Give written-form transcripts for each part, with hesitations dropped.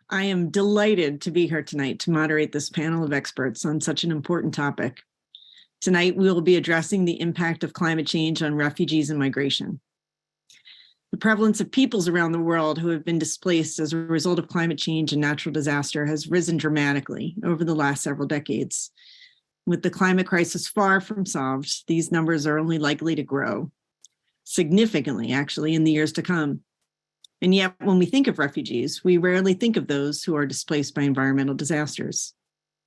I am delighted to be here tonight to moderate this panel of experts on such an important topic. Tonight, we will be addressing the impact of climate change on refugees and migration. The prevalence of peoples around the world who have been displaced as a result of climate change and natural disaster has risen dramatically over the last several decades. With the climate crisis far from solved, these numbers are only likely to grow significantly, actually, in the years to come. And yet, when we think of refugees, we rarely think of those who are displaced by environmental disasters.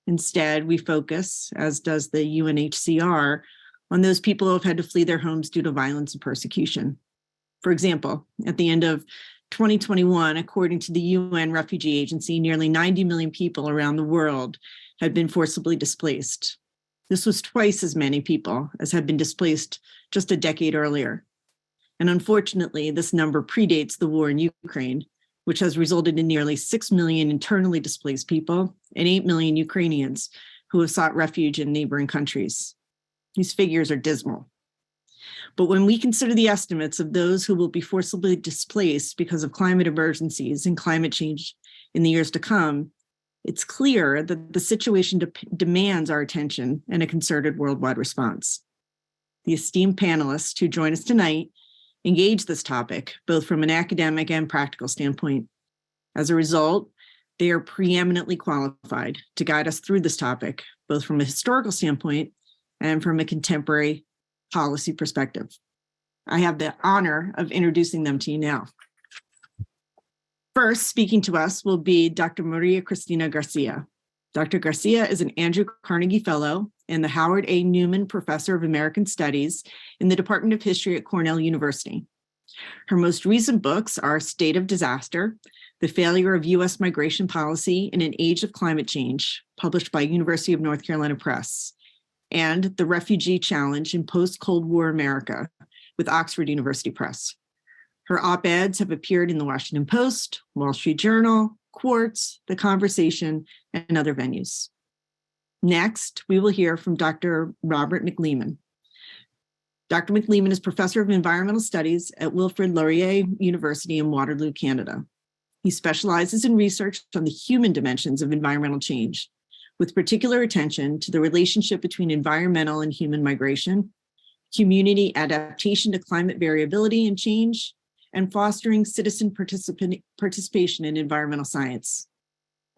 Instead, we focus, as does the UNHCR, on those people who have had to flee their homes due to violence and persecution. For example, at the end of 2021, according to the UN Refugee Agency, nearly 90 million people around the world had been forcibly displaced. This was twice as many people as had been displaced just a decade earlier. And unfortunately, this number predates the war in Ukraine, which has resulted in nearly 6 million internally displaced people and 8 million Ukrainians who have sought refuge in neighboring countries. These figures are dismal. But when we consider the estimates of those who will be forcibly displaced because of climate emergencies and climate change in the years to come, it's clear that the situation demands our attention and a concerted worldwide response. The esteemed panelists who join us tonight engage this topic, both from an academic and practical standpoint. As a result, they are preeminently qualified to guide us through this topic, both from a historical standpoint and from a contemporary policy perspective. I have the honor of introducing them to you now. First, speaking to us will be Dr. Maria Cristina Garcia. Dr. Garcia is an Andrew Carnegie Fellow and the Howard A. Newman Professor of American Studies in the Department of History at Cornell University. Her most recent books are State of Disaster, The Failure of U.S. Migration Policy in an Age of Climate Change, published by University of North Carolina Press, and The Refugee Challenge in Post-Cold War America with Oxford University Press. Her op-eds have appeared in the Washington Post, Wall Street Journal, Quartz, The Conversation, and other venues. Next, we will hear from Dr. Robert McLeeman. Dr. McLeeman is Professor of Environmental Studies at Wilfrid Laurier University in Waterloo, Canada. He specializes in research on the human dimensions of environmental change, with particular attention to the relationship between environmental and human migration, community adaptation to climate variability and change, and fostering citizen participation in environmental science.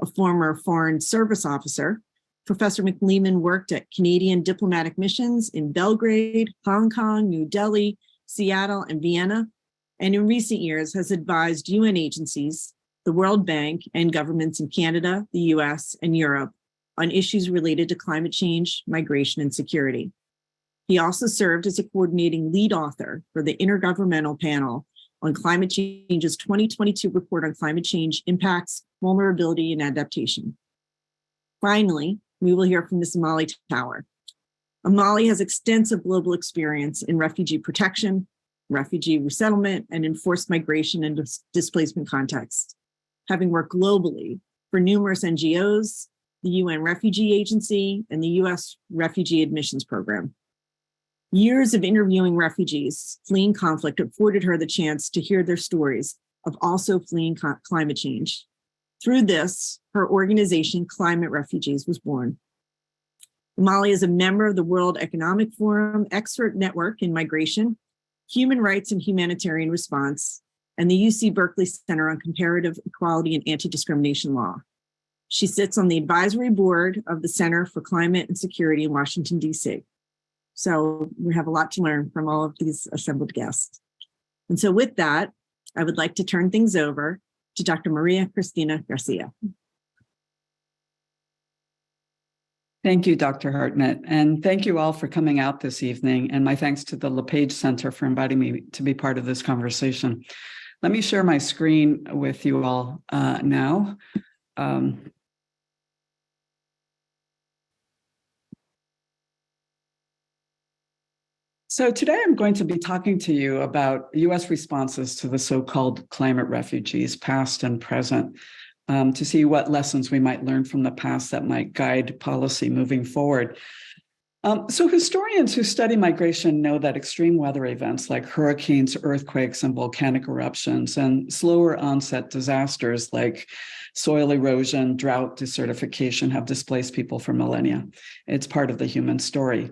A former Foreign Service officer, Professor McLeeman worked at Canadian diplomatic missions in Belgrade, Hong Kong, New Delhi, Seattle, and Vienna, and in recent years has advised UN agencies, the World Bank, and governments in Canada, the US, and Europe on issues related to climate change, migration, and security. He also served as a coordinating lead author for the Intergovernmental Panel on Climate Change's 2022 report on climate change impacts, vulnerability, and adaptation. Finally, we will hear from Ms. Amali Tower. Amali has extensive global experience in refugee protection, refugee resettlement, and enforced migration and displacement contexts, having worked globally for numerous NGOs, the UN Refugee Agency, and the US Refugee Admissions Program. Years of interviewing refugees fleeing conflict afforded her the chance to hear their stories of also fleeing climate change. Through this, her organization, Climate Refugees, was born. Amali is a member of the World Economic Forum Expert Network in Migration, Human Rights and Humanitarian Response, and the UC Berkeley Center on Comparative Equality and Anti-Discrimination Law. She sits on the advisory board of the Center for Climate and Security in Washington, D.C. So we have a lot to learn from all of these assembled guests. And so with that, I would like to turn things over to Dr. Maria Cristina Garcia. Thank you, Dr. Hartnett, and thank you all for coming out this evening, and my thanks to the Lepage Center for inviting me to be part of this conversation. Let me share my screen with you all now. So today I'm going to be talking to you about U.S. responses to the so-called climate refugees, past and present, to see what lessons we might learn from the past that might guide policy moving forward. So historians who study migration know that extreme weather events like hurricanes, earthquakes, and volcanic eruptions, and slower onset disasters like soil erosion, drought, desertification have displaced people for millennia. It's part of the human story.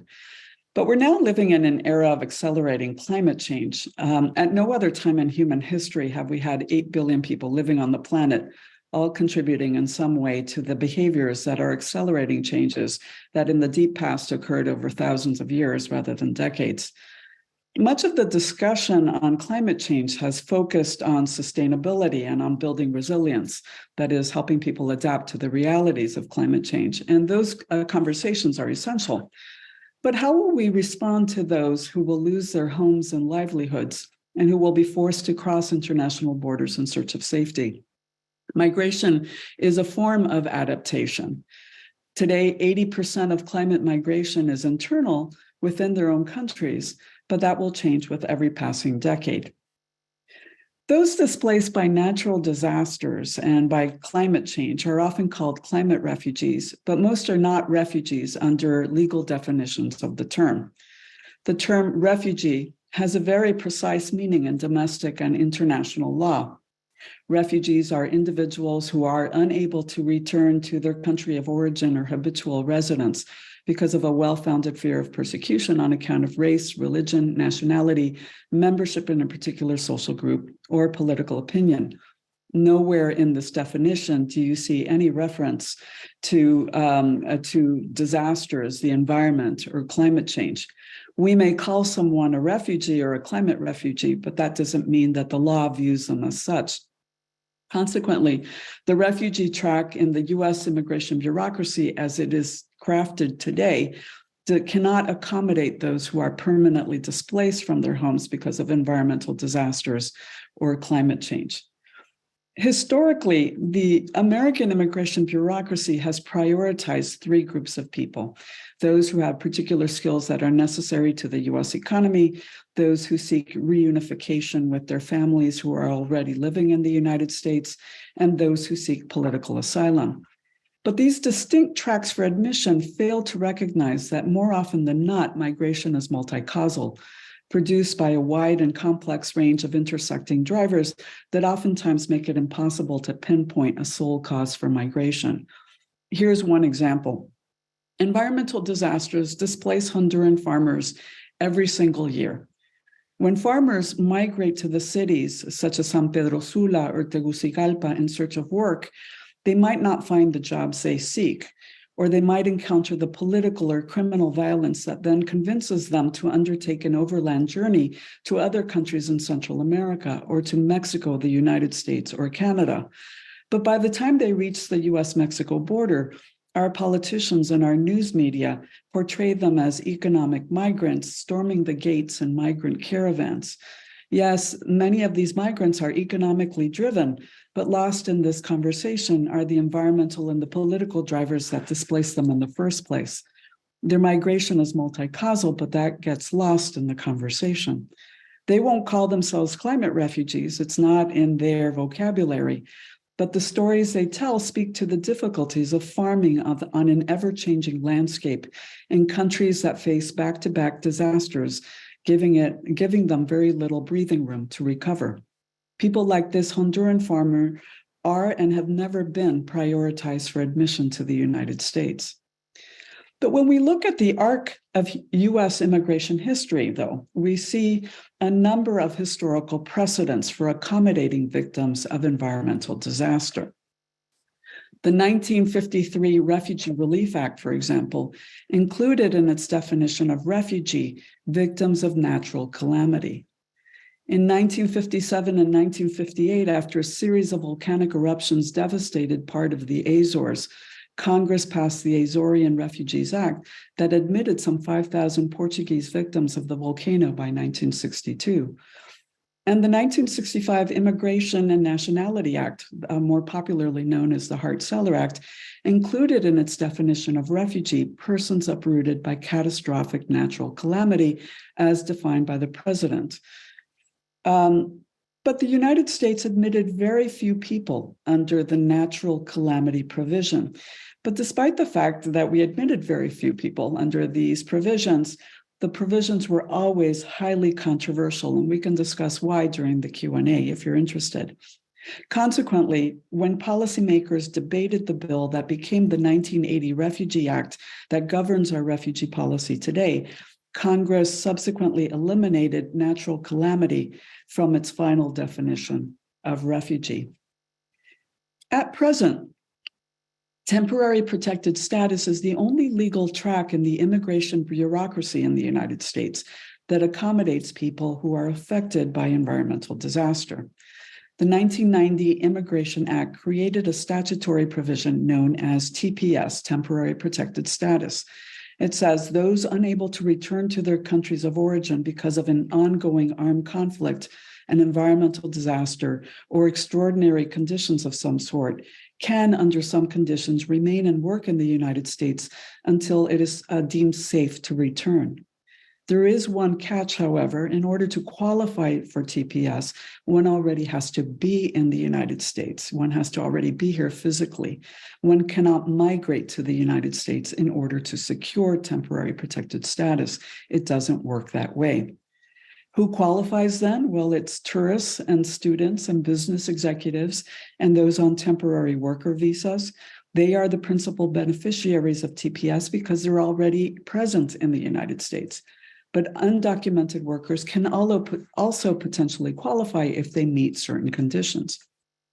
But we're now living in an era of accelerating climate change. At no other time in human history have we had 8 billion people living on the planet, all contributing in some way to the behaviors that are accelerating changes that in the deep past occurred over thousands of years rather than decades. Much of the discussion on climate change has focused on sustainability and on building resilience, that is, helping people adapt to the realities of climate change. And those conversations are essential. But how will we respond to those who will lose their homes and livelihoods and who will be forced to cross international borders in search of safety? Migration is a form of adaptation. Today, 80% of climate migration is internal within their own countries, but that will change with every passing decade. Those displaced by natural disasters and by climate change are often called climate refugees, but most are not refugees under legal definitions of the term. The term refugee has a very precise meaning in domestic and international law. Refugees are individuals who are unable to return to their country of origin or habitual residence because of a well-founded fear of persecution on account of race, religion, nationality, membership in a particular social group, or political opinion. Nowhere in this definition do you see any reference to disasters, the environment, or climate change. We may call someone a refugee or a climate refugee, but that doesn't mean that the law views them as such. Consequently, the refugee track in the US immigration bureaucracy, as it is crafted today, cannot accommodate those who are permanently displaced from their homes because of environmental disasters or climate change. Historically, the American immigration bureaucracy has prioritized 3 groups of people: those who have particular skills that are necessary to the US economy, those who seek reunification with their families who are already living in the United States, and those who seek political asylum. But these distinct tracks for admission fail to recognize that more often than not, migration is multi-causal, produced by a wide and complex range of intersecting drivers that oftentimes make it impossible to pinpoint a sole cause for migration. Here's one example. Environmental disasters displace Honduran farmers every single year. When farmers migrate to the cities, such as San Pedro Sula or Tegucigalpa, in search of work, they might not find the jobs they seek, or they might encounter the political or criminal violence that then convinces them to undertake an overland journey to other countries in Central America or to Mexico, the United States, or Canada. But by the time they reach the US-Mexico border, our politicians and our news media portray them as economic migrants storming the gates in migrant caravans. Yes, many of these migrants are economically driven, but lost in this conversation are the environmental and the political drivers that displace them in the first place. Their migration is multi-causal, but that gets lost in the conversation. They won't call themselves climate refugees. It's not in their vocabulary. But the stories they tell speak to the difficulties of farming on an ever-changing landscape in countries that face back-to-back disasters, giving them very little breathing room to recover. People like this Honduran farmer are and have never been prioritized for admission to the United States. But when we look at the arc of US immigration history, though, we see a number of historical precedents for accommodating victims of environmental disaster. The 1953 Refugee Relief Act, for example, included in its definition of refugee victims of natural calamity. In 1957 and 1958, after a series of volcanic eruptions devastated part of the Azores, Congress passed the Azorean Refugees Act that admitted some 5,000 Portuguese victims of the volcano by 1962. And the 1965 Immigration and Nationality Act, more popularly known as the Hart-Celler Act, included in its definition of refugee persons uprooted by catastrophic natural calamity as defined by the president. But the United States admitted very few people under the natural calamity provision. But despite the fact that we admitted very few people under these provisions, the provisions were always highly controversial, and we can discuss why during the Q&A if you're interested. Consequently, when policymakers debated the bill that became the 1980 Refugee Act that governs our refugee policy today, Congress subsequently eliminated natural calamity from its final definition of refugee. At present, temporary protected status is the only legal track in the immigration bureaucracy in the United States that accommodates people who are affected by environmental disaster. The 1990 Immigration Act created a statutory provision known as TPS, Temporary Protected Status. It says those unable to return to their countries of origin because of an ongoing armed conflict, an environmental disaster, or extraordinary conditions of some sort can, under some conditions, remain and work in the United States until it is deemed safe to return. There is one catch, however. In order to qualify for TPS, one already has to be in the United States. One has to already be here physically. One cannot migrate to the United States in order to secure temporary protected status. It doesn't work that way. Who qualifies then? Well, it's tourists and students and business executives and those on temporary worker visas. They are the principal beneficiaries of TPS because they're already present in the United States. But undocumented workers can also potentially qualify if they meet certain conditions.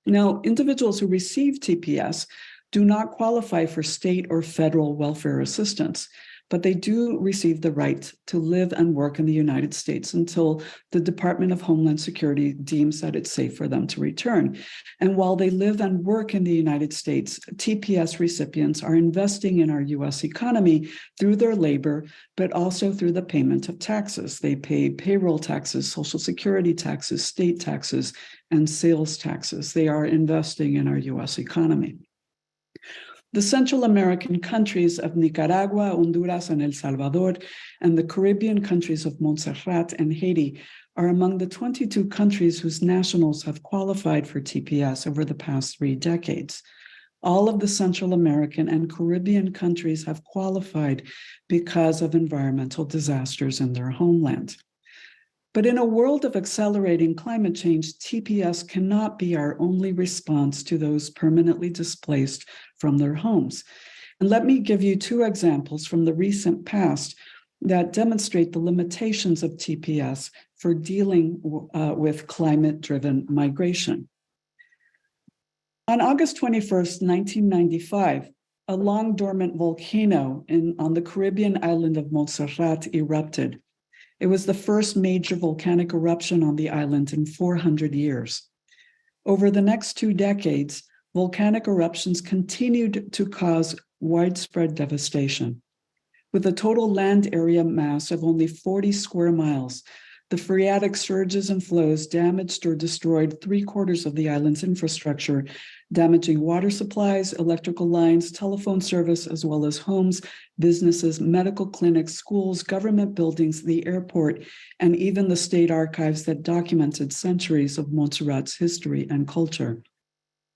Now, individuals who receive TPS do not qualify for state or federal welfare assistance, but they do receive the right to live and work in the United States until the Department of Homeland Security deems that it's safe for them to return. And while they live and work in the United States, TPS recipients are investing in our US economy through their labor, but also through the payment of taxes. They pay payroll taxes, Social Security taxes, state taxes, and sales taxes. They are investing in our US economy. The Central American countries of Nicaragua, Honduras, and El Salvador, and the Caribbean countries of Montserrat and Haiti are among the 22 countries whose nationals have qualified for TPS over the past 3 decades. All of the Central American and Caribbean countries have qualified because of environmental disasters in their homeland. But in a world of accelerating climate change, TPS cannot be our only response to those permanently displaced from their homes. And let me give you 2 examples from the recent past that demonstrate the limitations of TPS for dealing with climate-driven migration. On August 21st, 1995, a long dormant volcano on the Caribbean island of Montserrat erupted. It was the first major volcanic eruption on the island in 400 years. Over the next 2 decades, volcanic eruptions continued to cause widespread devastation. With a total land area mass of only 40 square miles, the phreatic surges and flows damaged or destroyed 3/4 of the island's infrastructure, damaging water supplies, electrical lines, telephone service, as well as homes, businesses, medical clinics, schools, government buildings, the airport, and even the state archives that documented centuries of Montserrat's history and culture.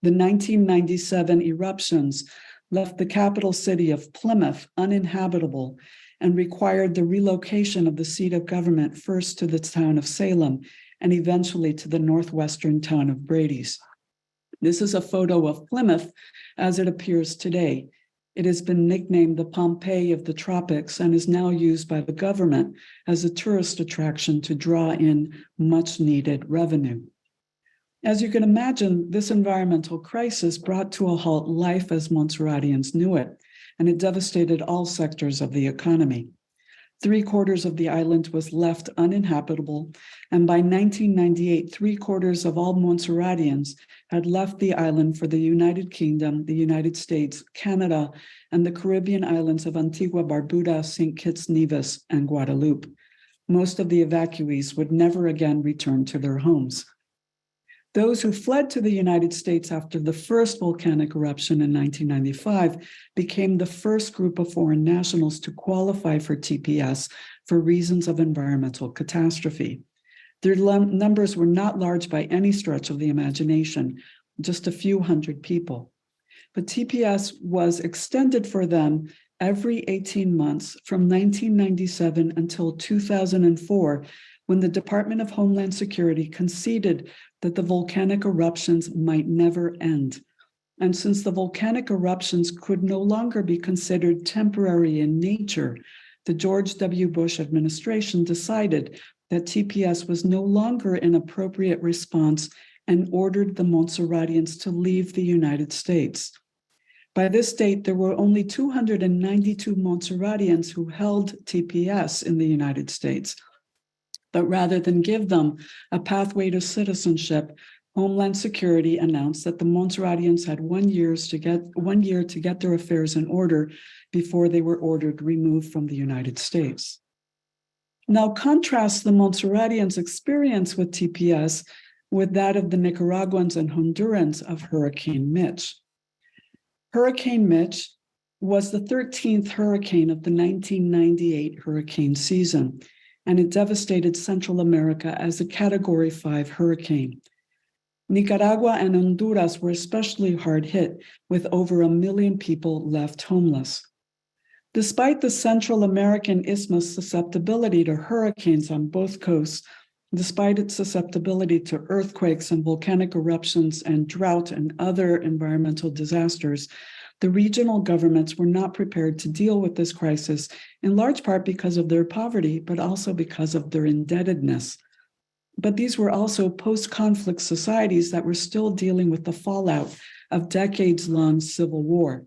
The 1997 eruptions left the capital city of Plymouth uninhabitable and required the relocation of the seat of government first to the town of Salem and eventually to the northwestern town of Brady's. This is a photo of Plymouth as it appears today. It has been nicknamed the Pompeii of the tropics and is now used by the government as a tourist attraction to draw in much needed revenue. As you can imagine, this environmental crisis brought to a halt life as Montserratians knew it, and it devastated all sectors of the economy. 3/4 of the island was left uninhabitable, and by 1998, 3/4 of all Montserratians had left the island for the United Kingdom, the United States, Canada, and the Caribbean islands of Antigua, Barbuda, St. Kitts, Nevis, and Guadeloupe. Most of the evacuees would never again return to their homes. Those who fled to the United States after the first volcanic eruption in 1995 became the first group of foreign nationals to qualify for TPS for reasons of environmental catastrophe. Their numbers were not large by any stretch of the imagination, just a few hundred people. But TPS was extended for them every 18 months from 1997 until 2004, when the Department of Homeland Security conceded that the volcanic eruptions might never end. And since the volcanic eruptions could no longer be considered temporary in nature, the George W. Bush administration decided that TPS was no longer an appropriate response and ordered the Montserratians to leave the United States. By this date, there were only 292 Montserratians who held TPS in the United States. But rather than give them a pathway to citizenship, Homeland Security announced that the Montserratians had 1 year to get their affairs in order before they were ordered removed from the United States. Now contrast the Montserratians' experience with TPS with that of the Nicaraguans and Hondurans of Hurricane Mitch. Hurricane Mitch was the 13th hurricane of the 1998 hurricane season, and it devastated Central America as a Category 5 hurricane. Nicaragua and Honduras were especially hard hit, with over 1 million people left homeless. Despite the Central American Isthmus' susceptibility to hurricanes on both coasts, despite its susceptibility to earthquakes and volcanic eruptions and drought and other environmental disasters, the regional governments were not prepared to deal with this crisis, in large part because of their poverty, but also because of their indebtedness. But these were also post-conflict societies that were still dealing with the fallout of decades-long civil war.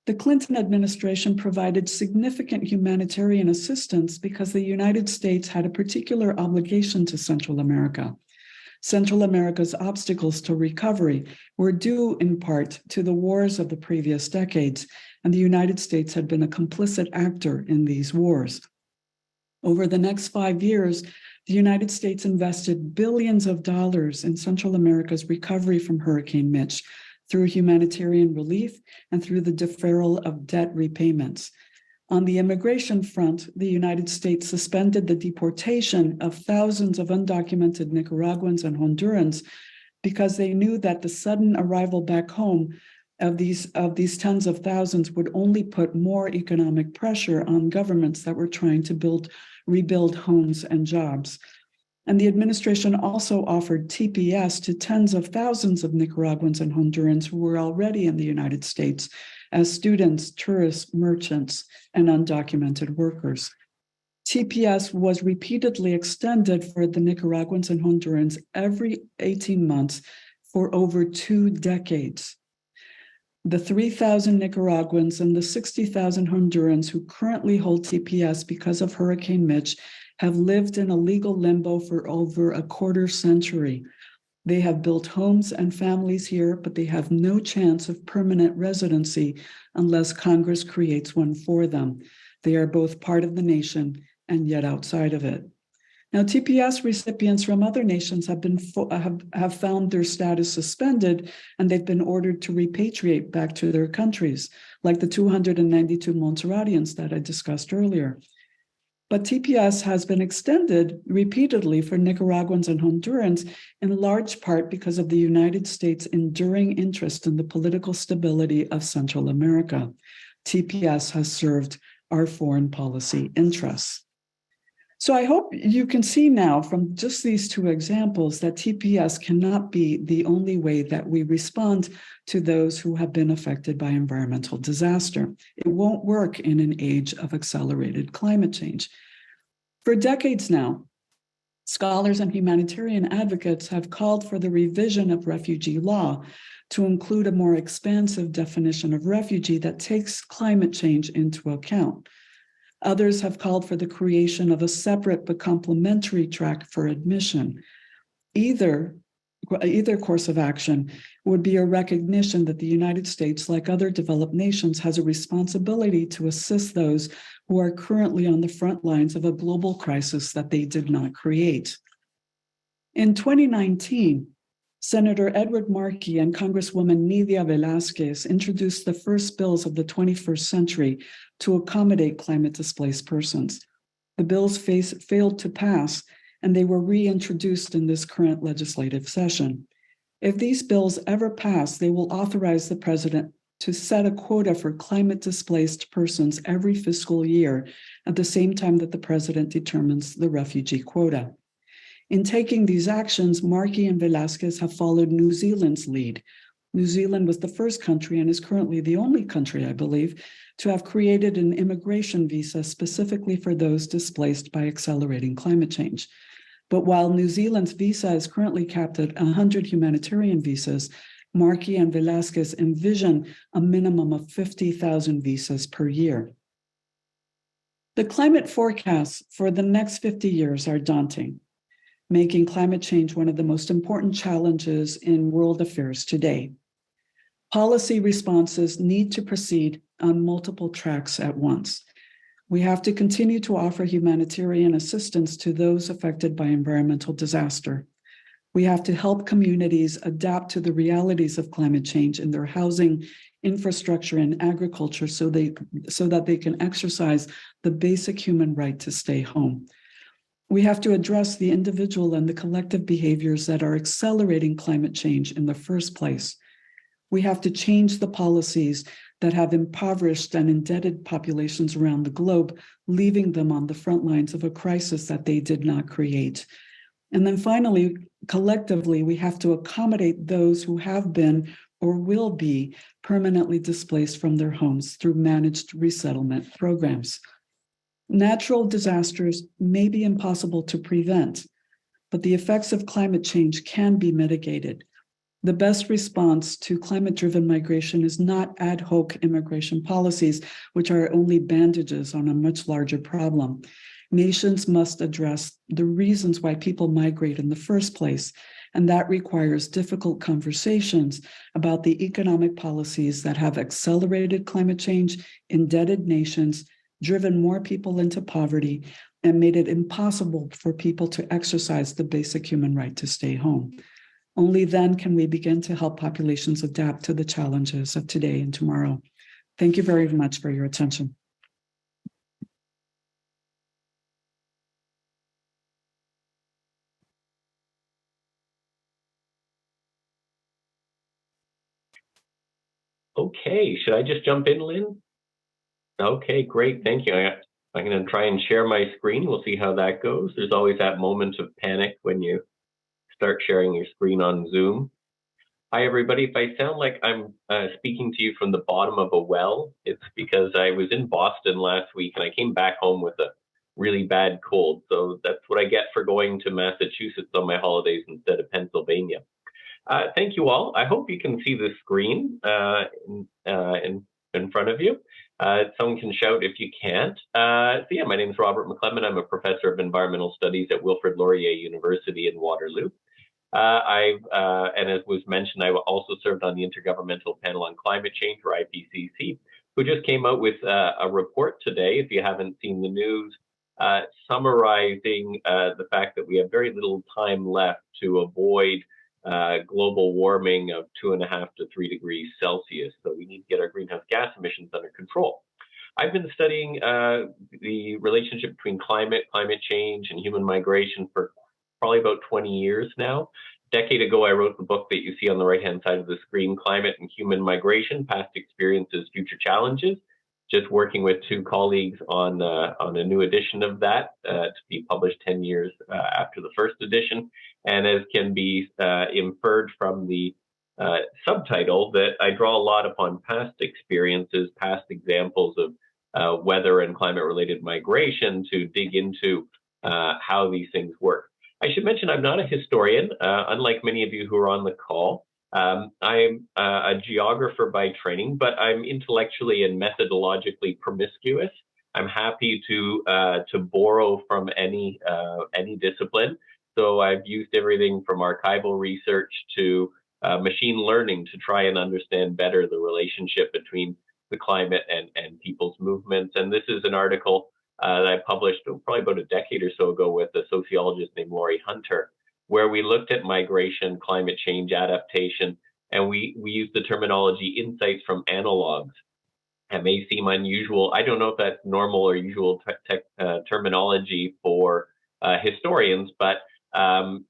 The Clinton administration provided significant humanitarian assistance because the United States had a particular obligation to Central America. Central America's obstacles to recovery were due in part to the wars of the previous decades, and the United States had been a complicit actor in these wars. Over the next 5 years, the United States invested billions of dollars in Central America's recovery from Hurricane Mitch through humanitarian relief and through the deferral of debt repayments. On the immigration front, the United States suspended the deportation of thousands of undocumented Nicaraguans and Hondurans because they knew that the sudden arrival back home of these tens of thousands would only put more economic pressure on governments that were trying to rebuild homes and jobs. And the administration also offered TPS to tens of thousands of Nicaraguans and Hondurans who were already in the United States as students, tourists, merchants, and undocumented workers. TPS was repeatedly extended for the Nicaraguans and Hondurans every 18 months for over 2 decades. The 3,000 Nicaraguans and the 60,000 Hondurans who currently hold TPS because of Hurricane Mitch have lived in a legal limbo for over a quarter century. They have built homes and families here, but they have no chance of permanent residency unless Congress creates one for them. They are both part of the nation and yet outside of it. Now, TPS recipients from other nations have found their status suspended, and they've been ordered to repatriate back to their countries, like the 292 Montserratians that I discussed earlier. But TPS has been extended repeatedly for Nicaraguans and Hondurans, in large part because of the United States' enduring interest in the political stability of Central America. TPS has served our foreign policy interests. So I hope you can see now from just these 2 examples that TPS cannot be the only way that we respond to those who have been affected by environmental disaster. It won't work in an age of accelerated climate change. For decades now, scholars and humanitarian advocates have called for the revision of refugee law to include a more expansive definition of refugee that takes climate change into account. Others have called for the creation of a separate but complementary track for admission. Either course of action would be a recognition that the United States, like other developed nations, has a responsibility to assist those who are currently on the front lines of a global crisis that they did not create. In 2019, Senator Edward Markey and Congresswoman Nidia Velázquez introduced the first bills of the 21st century to accommodate climate-displaced persons. The bills failed to pass, and they were reintroduced in this current legislative session. If these bills ever pass, they will authorize the president to set a quota for climate-displaced persons every fiscal year at the same time that the president determines the refugee quota. In taking these actions, Markey and Velasquez have followed New Zealand's lead. New Zealand was the first country and is currently the only country, I believe, to have created an immigration visa specifically for those displaced by accelerating climate change. But while New Zealand's visa is currently capped at 100 humanitarian visas, Markey and Velasquez envision a minimum of 50,000 visas per year. The climate forecasts for the next 50 years are daunting, making climate change one of the most important challenges in world affairs today. Policy responses need to proceed on multiple tracks at once. We have to continue to offer humanitarian assistance to those affected by environmental disaster. We have to help communities adapt to the realities of climate change in their housing, infrastructure, and agriculture so that they can exercise the basic human right to stay home. We have to address the individual and the collective behaviors that are accelerating climate change in the first place. We have to change the policies that have impoverished and indebted populations around the globe, leaving them on the front lines of a crisis that they did not create. And then finally, collectively, we have to accommodate those who have been or will be permanently displaced from their homes through managed resettlement programs. Natural disasters may be impossible to prevent, but the effects of climate change can be mitigated. The best response to climate-driven migration is not ad hoc immigration policies, which are only bandages on a much larger problem. Nations must address the reasons why people migrate in the first place, and that requires difficult conversations about the economic policies that have accelerated climate change, indebted nations, driven more people into poverty, and made it impossible for people to exercise the basic human right to stay home. Only then can we begin to help populations adapt to the challenges of today and tomorrow. Thank you very much for your attention. Okay, should I just jump in, Lynn? Okay, great, thank you. I'm going to try and share my screen. We'll see how that goes. There's always that moment of panic when you start sharing your screen on Zoom. Hi, everybody. If I sound like I'm speaking to you from the bottom of a well, it's because I was in Boston last week and I came back home with a really bad cold. So that's what I get for going to Massachusetts on my holidays instead of Pennsylvania. Thank you all. I hope you can see the screen in front of you. Someone can shout if you can't. So yeah, my name is Robert McClellan. I'm a professor of environmental studies at Wilfrid Laurier University in Waterloo. And as was mentioned, I also served on the Intergovernmental Panel on Climate Change, or IPCC, who just came out with a report today, if you haven't seen the news, summarizing the fact that we have very little time left to avoid global warming of 2.5 to 3 degrees Celsius. So we need to get our greenhouse gas emissions under control. I've been studying the relationship between climate change, and human migration for probably about 20 years now. A decade ago, I wrote the book that you see on the right-hand side of the screen, Climate and Human Migration, Past Experiences, Future Challenges. Just working with two colleagues on a new edition of that to be published 10 years after the first edition. And as can be inferred from the subtitle, that I draw a lot upon past experiences, past examples of weather and climate-related migration to dig into how these things work. I should mention I'm not a historian, unlike many of you who are on the call. I'm a geographer by training, but I'm intellectually and methodologically promiscuous. I'm happy to borrow from any discipline. So I've used everything from archival research to machine learning to try and understand better the relationship between the climate and people's movements. And this is an article that I published probably about a decade or so ago with a sociologist named Laurie Hunter, where we looked at migration, climate change, adaptation, and we used the terminology insights from analogs. It may seem unusual. I don't know if that's normal or usual terminology for historians, but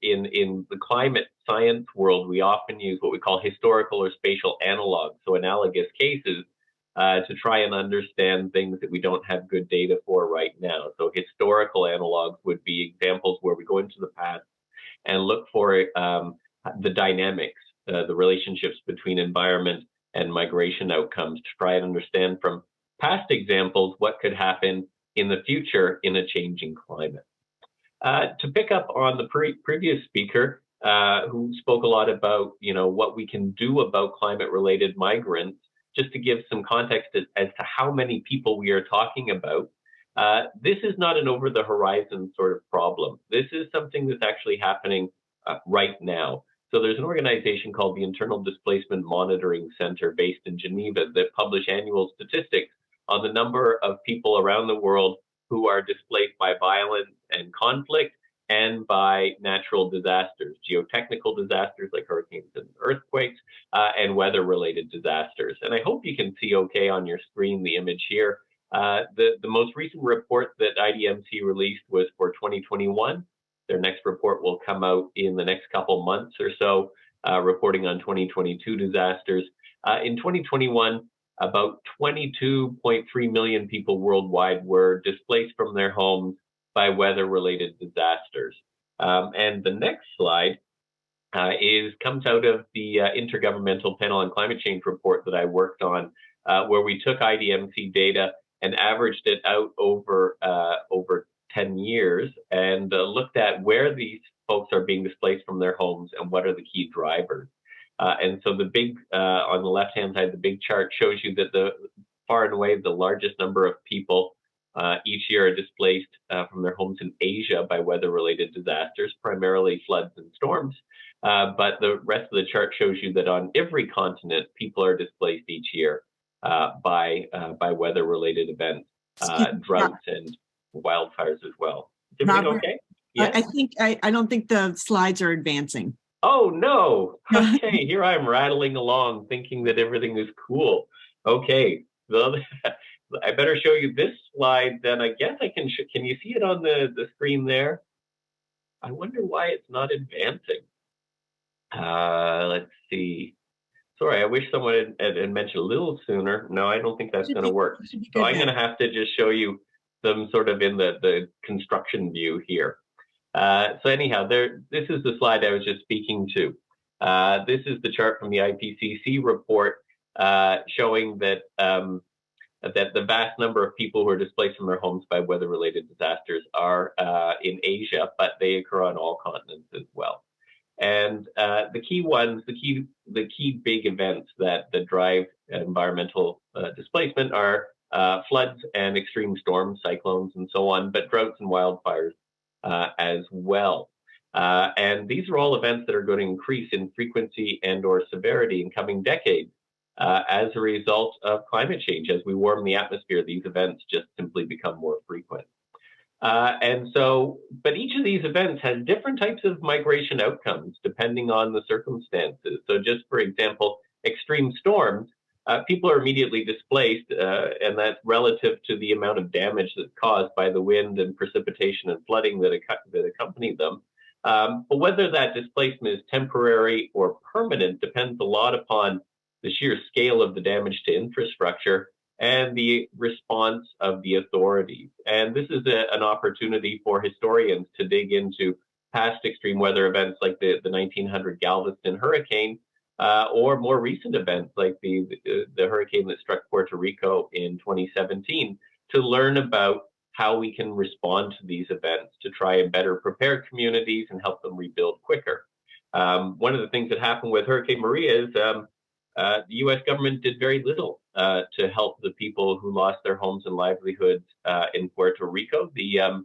in the climate science world, we often use what we call historical or spatial analogs, so analogous cases, to try and understand things that we don't have good data for right now. So historical analogs would be examples where we go into the past and look for the dynamics, the relationships between environment and migration outcomes to try and understand from past examples what could happen in the future in a changing climate. To pick up on the previous speaker, who spoke a lot about, what we can do about climate-related migrants, just to give some context as to how many people we are talking about, this is not an over-the-horizon sort of problem. This is something that's actually happening right now. So there's an organization called the Internal Displacement Monitoring Center based in Geneva that publish annual statistics on the number of people around the world who are displaced by violence and conflict and by natural disasters, geotechnical disasters like hurricanes and earthquakes, and weather-related disasters. And I hope you can see okay on your screen the image here. The most recent report that IDMC released was for 2021. Their next report will come out in the next couple months or so, reporting on 2022 disasters. In 2021, about 22.3 million people worldwide were displaced from their homes by weather-related disasters. And the next slide comes out of the Intergovernmental Panel on Climate Change report that I worked on, where we took IDMC data and averaged it out over 10 years and looked at where these folks are being displaced from their homes and what are the key drivers. And so the big, on the left-hand side, the big chart shows you that the far and away the largest number of people each year are displaced from their homes in Asia by weather-related disasters, primarily floods and storms. But the rest of the chart shows you that on every continent, people are displaced each year by weather-related events, droughts and wildfires as well. Is everything okay? Yeah. I don't think the slides are advancing. Oh, no. Okay, here I'm rattling along thinking that everything is cool. Okay, well, I better show you this slide then. I guess I can you see it on the screen there? I wonder why it's not advancing. Let's see. Sorry, I wish someone had mentioned a little sooner. No, I don't think that's going to work. So I'm going to have to just show you them sort of in the construction view here. So anyhow, this is the slide I was just speaking to. This is the chart from the IPCC report showing that that the vast number of people who are displaced from their homes by weather-related disasters are in Asia, but they occur on all continents as well. And the key ones, the key big events that drive environmental displacement are floods and extreme storms, cyclones, and so on, but droughts and wildfires as well. And these are all events that are going to increase in frequency and or severity in coming decades as a result of climate change. As we warm the atmosphere, these events just simply become more frequent. And so, but each of these events has different types of migration outcomes depending on the circumstances. So just for example, extreme storms, people are immediately displaced, and that's relative to the amount of damage that's caused by the wind and precipitation and flooding that accompany them. But whether that displacement is temporary or permanent depends a lot upon the sheer scale of the damage to infrastructure and the response of the authorities. And this is an opportunity for historians to dig into past extreme weather events like the 1900 Galveston hurricane, or more recent events like the hurricane that struck Puerto Rico in 2017, to learn about how we can respond to these events to try and better prepare communities and help them rebuild quicker. One of the things that happened with Hurricane Maria is the U.S. government did very little to help the people who lost their homes and livelihoods in Puerto Rico. The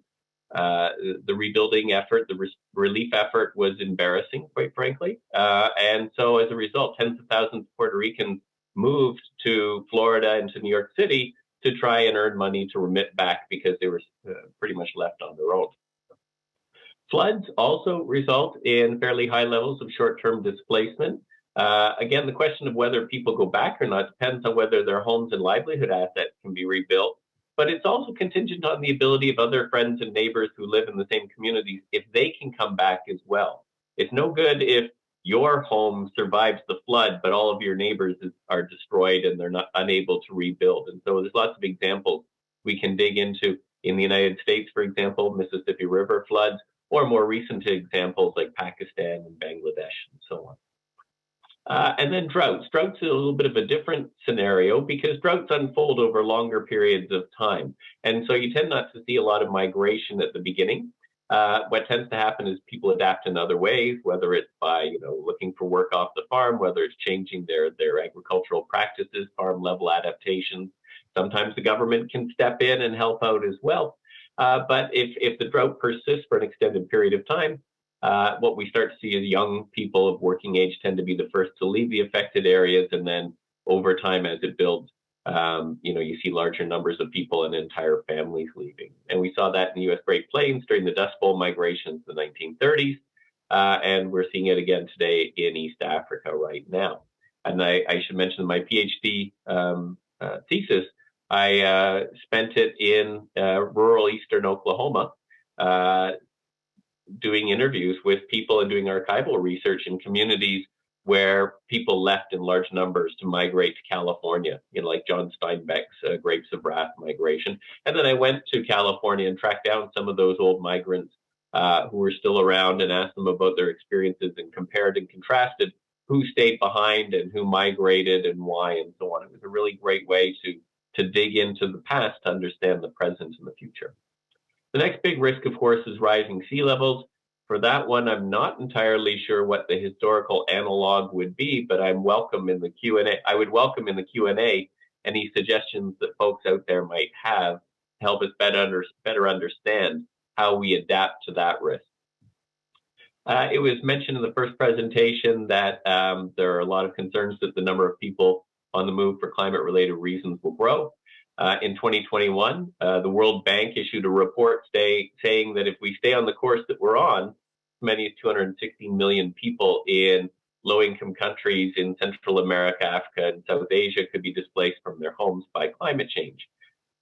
rebuilding effort, the relief effort was embarrassing, quite frankly. And so as a result, tens of thousands of Puerto Ricans moved to Florida and to New York City to try and earn money to remit back because they were pretty much left on their own. Floods also result in fairly high levels of short-term displacement. Again, the question of whether people go back or not depends on whether their homes and livelihood assets can be rebuilt but it's also contingent on the ability of other friends and neighbors who live in the same communities if they can come back as well. It's no good if your home survives the flood, but all of your neighbors are destroyed and they're not unable to rebuild. And so there's lots of examples we can dig into in the United States, for example, Mississippi River floods, or more recent examples like Pakistan and Bangladesh and so on. And then droughts. Droughts is a little bit of a different scenario because droughts unfold over longer periods of time. And so you tend not to see a lot of migration at the beginning. What tends to happen is people adapt in other ways, whether it's by looking for work off the farm, whether it's changing their agricultural practices, farm level adaptations. Sometimes the government can step in and help out as well. But if the drought persists for an extended period of time, what we start to see is young people of working age tend to be the first to leave the affected areas, and then over time, as it builds, you see larger numbers of people and entire families leaving. And we saw that in the U.S. Great Plains during the Dust Bowl migrations in the 1930s, and we're seeing it again today in East Africa right now. And I should mention my PhD thesis. I spent it in rural eastern Oklahoma, doing interviews with people and doing archival research in communities where people left in large numbers to migrate to California, like John Steinbeck's Grapes of Wrath migration. And then I went to California and tracked down some of those old migrants who were still around and asked them about their experiences and compared and contrasted who stayed behind and who migrated and why and so on. It was a really great way to dig into the past to understand the present and the future. The next big risk, of course, is rising sea levels. For that one, I'm not entirely sure what the historical analog would be, but I'm welcome in the Q&A. I would welcome in the Q&A any suggestions that folks out there might have to help us better understand how we adapt to that risk. It was mentioned in the first presentation that there are a lot of concerns that the number of people on the move for climate-related reasons will grow. In 2021, the World Bank issued a report saying that if we stay on the course that we're on, as many as 260 million people in low-income countries in Central America, Africa, and South Asia could be displaced from their homes by climate change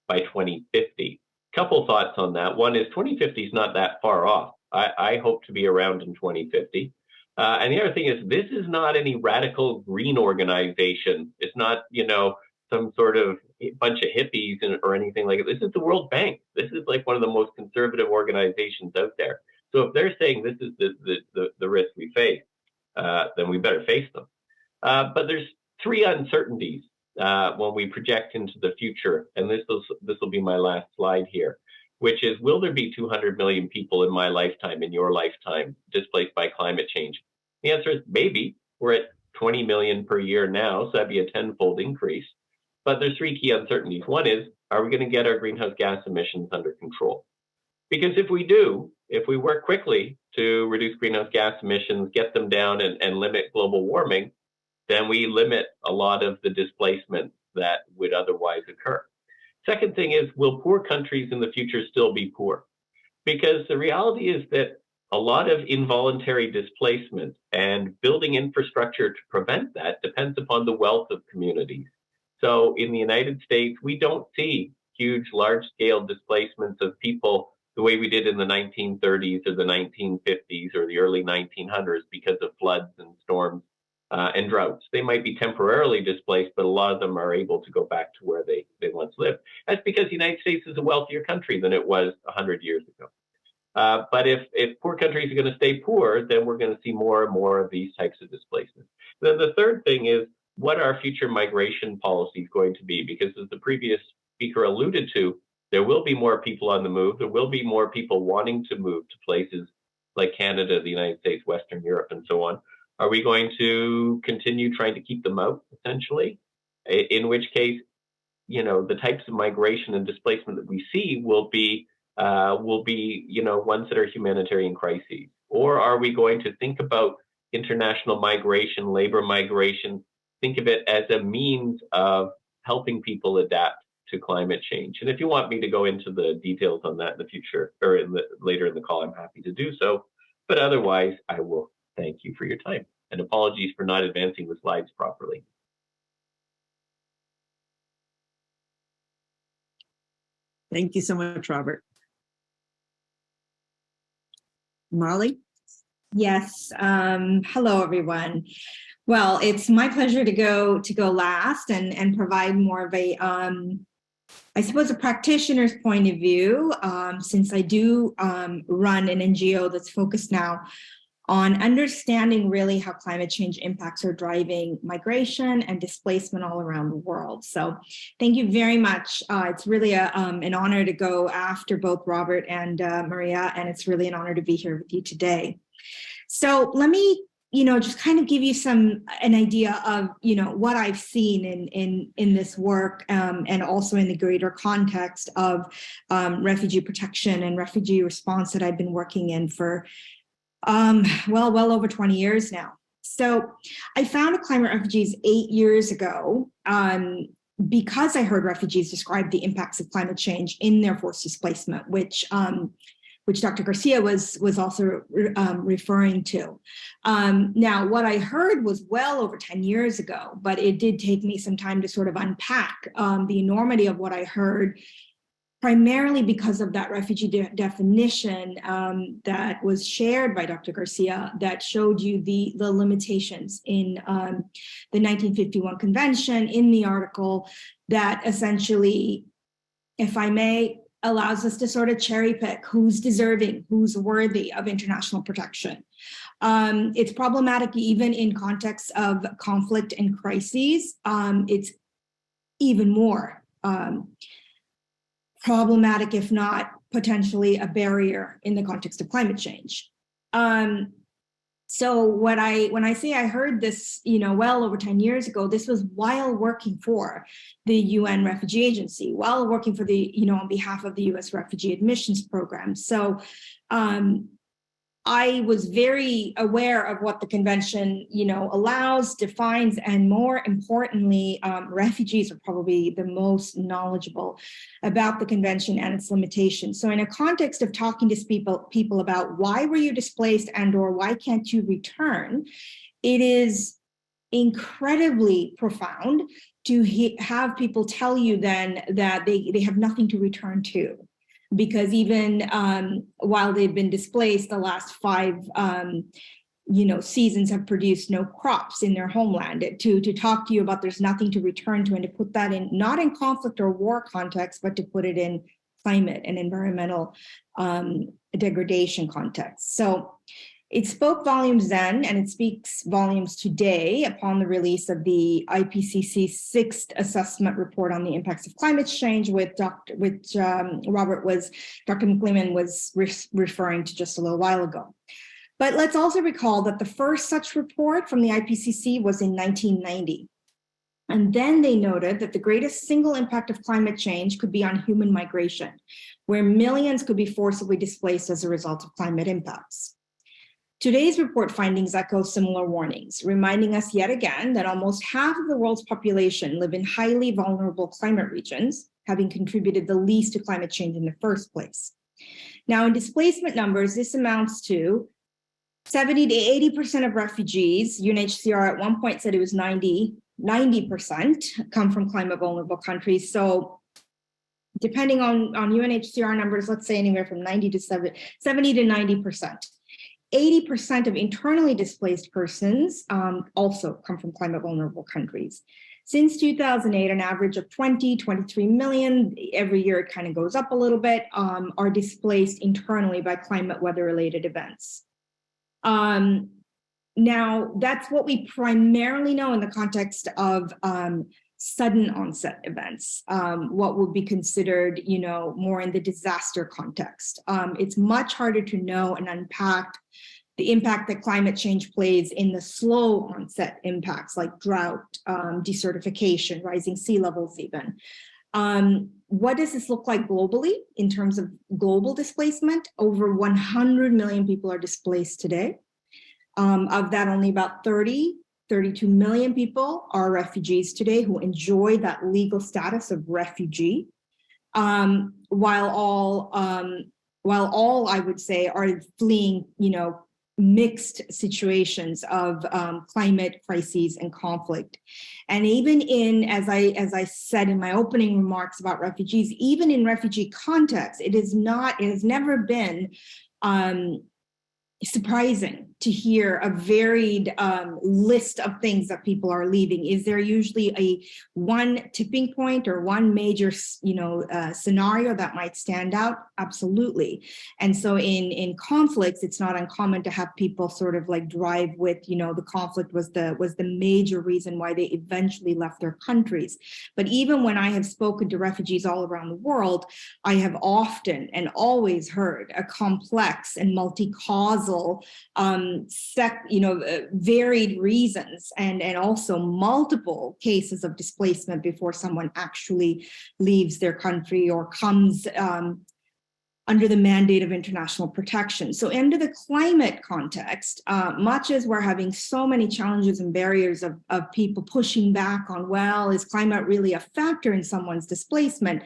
by 2050. Couple thoughts on that. One is 2050 is not that far off. I hope to be around in 2050. And the other thing is this is not any radical green organization. It's not, some sort of bunch of hippies or anything like it. This is the World Bank. This is like one of the most conservative organizations out there. So if they're saying this is the risk we face, then we better face them. But there's three uncertainties when we project into the future, and this will be my last slide here, which is, will there be 200 million people in my lifetime, in your lifetime, displaced by climate change? The answer is maybe. We're at 20 million per year now, so that'd be a 10-fold increase. But there's three key uncertainties. One is, are we going to get our greenhouse gas emissions under control? Because if we do, if we work quickly to reduce greenhouse gas emissions, get them down and limit global warming, then we limit a lot of the displacement that would otherwise occur. Second thing is, will poor countries in the future still be poor? Because the reality is that a lot of involuntary displacement and building infrastructure to prevent that depends upon the wealth of communities. So in the United States, we don't see huge, large-scale displacements of people the way we did in the 1930s or the 1950s or the early 1900s because of floods and storms and droughts. They might be temporarily displaced, but a lot of them are able to go back to where they once lived. That's because the United States is a wealthier country than it was 100 years ago. But if poor countries are going to stay poor, then we're going to see more and more of these types of displacements. Then the third thing is, what are future migration policies going to be? Because as the previous speaker alluded to, there will be more people on the move. There will be more people wanting to move to places like Canada, the United States, Western Europe, and so on. Are we going to continue trying to keep them out, essentially? In which case, the types of migration and displacement that we see will be ones that are humanitarian crises? Or are we going to think about international migration, labor migration, think of it as a means of helping people adapt to climate change? And if you want me to go into the details on that in the future or later in the call, I'm happy to do so. But otherwise, I will thank you for your time, and apologies for not advancing the slides properly. Thank you so much, Robert. Molly? Yes. Hello, everyone. Well, it's my pleasure to go last and provide more of a, I suppose, a practitioner's point of view, since I do run an NGO that's focused now on understanding really how climate change impacts are driving migration and displacement all around the world. So thank you very much. It's really an honor to go after both Robert and Maria, and it's really an honor to be here with you today. So let me, just kind of give you an idea of, what I've seen in this work, and also in the greater context of refugee protection and refugee response that I've been working in for well over 20 years now. So I founded Climate Refugees 8 years ago because I heard refugees describe the impacts of climate change in their forced displacement, which Dr. Garcia was also referring to. Now, what I heard was well over 10 years ago, but it did take me some time to sort of unpack the enormity of what I heard, primarily because of that refugee definition that was shared by Dr. Garcia that showed you the limitations in the 1951 convention in the article that essentially, if I may, allows us to sort of cherry pick who's deserving, who's worthy of international protection. It's problematic even in context of conflict and crises. It's even more problematic, if not potentially a barrier in the context of climate change. So when I say I heard this, well over 10 years ago, this was while working for the UN Refugee Agency, while working for the, on behalf of the US Refugee Admissions Program. So I was very aware of what the convention, allows, defines, and more importantly, refugees are probably the most knowledgeable about the convention and its limitations. So in a context of talking to people about why were you displaced and/or why can't you return, it is incredibly profound to have people tell you then that they have nothing to return to. Because even while they've been displaced, the last 5 seasons have produced no crops in their homeland. To talk to you about there's nothing to return to, and to put that in, not in conflict or war context, but to put it in climate and environmental degradation context. So it spoke volumes then, and it speaks volumes today upon the release of the IPCC's 6th assessment report on the impacts of climate change, Dr. McLean was referring to just a little while ago. But let's also recall that the first such report from the IPCC was in 1990. And then they noted that the greatest single impact of climate change could be on human migration, where millions could be forcibly displaced as a result of climate impacts. Today's report findings echo similar warnings, reminding us yet again that almost half of the world's population live in highly vulnerable climate regions, having contributed the least to climate change in the first place. Now, in displacement numbers, this amounts to 70 to 80% of refugees. UNHCR at one point said it was 90% come from climate vulnerable countries. So depending on UNHCR numbers, let's say anywhere from 70 to 90%. 80% of internally displaced persons also come from climate vulnerable countries. Since 2008, an average of 23 million, every year it kind of goes up a little bit, are displaced internally by climate weather-related events. Now, that's what we primarily know in the context of sudden onset events, what would be considered, more in the disaster context. It's much harder to know and unpack the impact that climate change plays in the slow onset impacts like drought, desertification, rising sea levels even. What does this look like globally in terms of global displacement? Over 100 million people are displaced today. Of that, only about 32 million people are refugees today who enjoy that legal status of refugee, while all I would say are fleeing, mixed situations of climate crises and conflict. And even in, as I said in my opening remarks about refugees, even in refugee context, it has never been surprising to hear a varied list of things that people are leaving. Is there usually one tipping point or one major, scenario that might stand out? Absolutely. And so in conflicts, it's not uncommon to have people sort of like drive with, the conflict was the major reason why they eventually left their countries. But even when I have spoken to refugees all around the world, I have often and always heard a complex and multi-causal varied reasons and also multiple cases of displacement before someone actually leaves their country or comes under the mandate of international protection. So under the climate context, much as we're having so many challenges and barriers of people pushing back on, well, is climate really a factor in someone's displacement?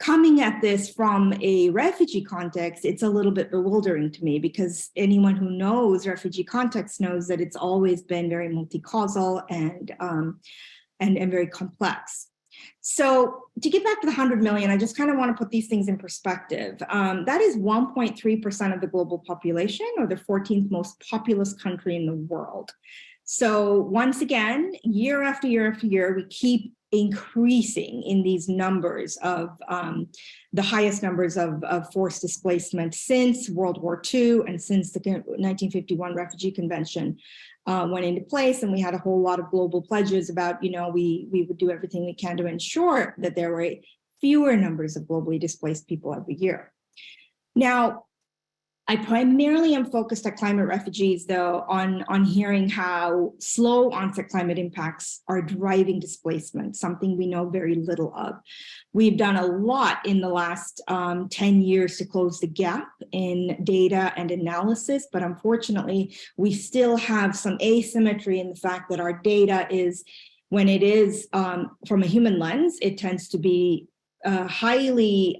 Coming at this from a refugee context, it's a little bit bewildering to me, because anyone who knows refugee context knows that it's always been very multi-causal and very complex. So to get back to the 100 million, I just kind of want to put these things in perspective. That is 1.3% of the global population, or the 14th most populous country in the world. So once again, year after year after year, we keep increasing in these numbers of the highest numbers of forced displacement since World War II and since the 1951 Refugee Convention went into place. And we had a whole lot of global pledges about, we would do everything we can to ensure that there were fewer numbers of globally displaced people every year. Now, I primarily am focused at climate refugees, though, on hearing how slow onset climate impacts are driving displacement, something we know very little of. We've done a lot in the last 10 years to close the gap in data and analysis, but unfortunately, we still have some asymmetry in the fact that our data is, when it is from a human lens, it tends to be highly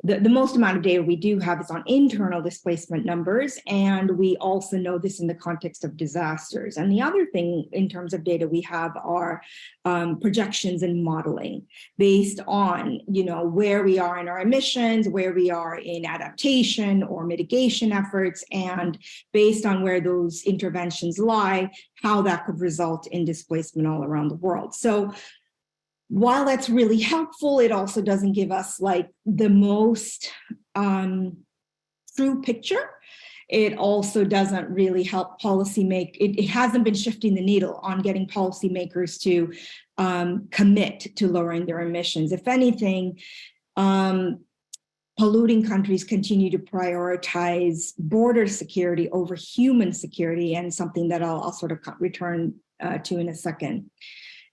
the most amount of data we do have is on internal displacement numbers, and we also know this in the context of disasters. And the other thing in terms of data we have are projections and modeling based on, where we are in our emissions, where we are in adaptation or mitigation efforts, and based on where those interventions lie, how that could result in displacement all around the world. So while that's really helpful, it also doesn't give us like the most true picture. It also doesn't really help it hasn't been shifting the needle on getting policymakers to commit to lowering their emissions. If anything, polluting countries continue to prioritize border security over human security, and something that I'll sort of return to in a second.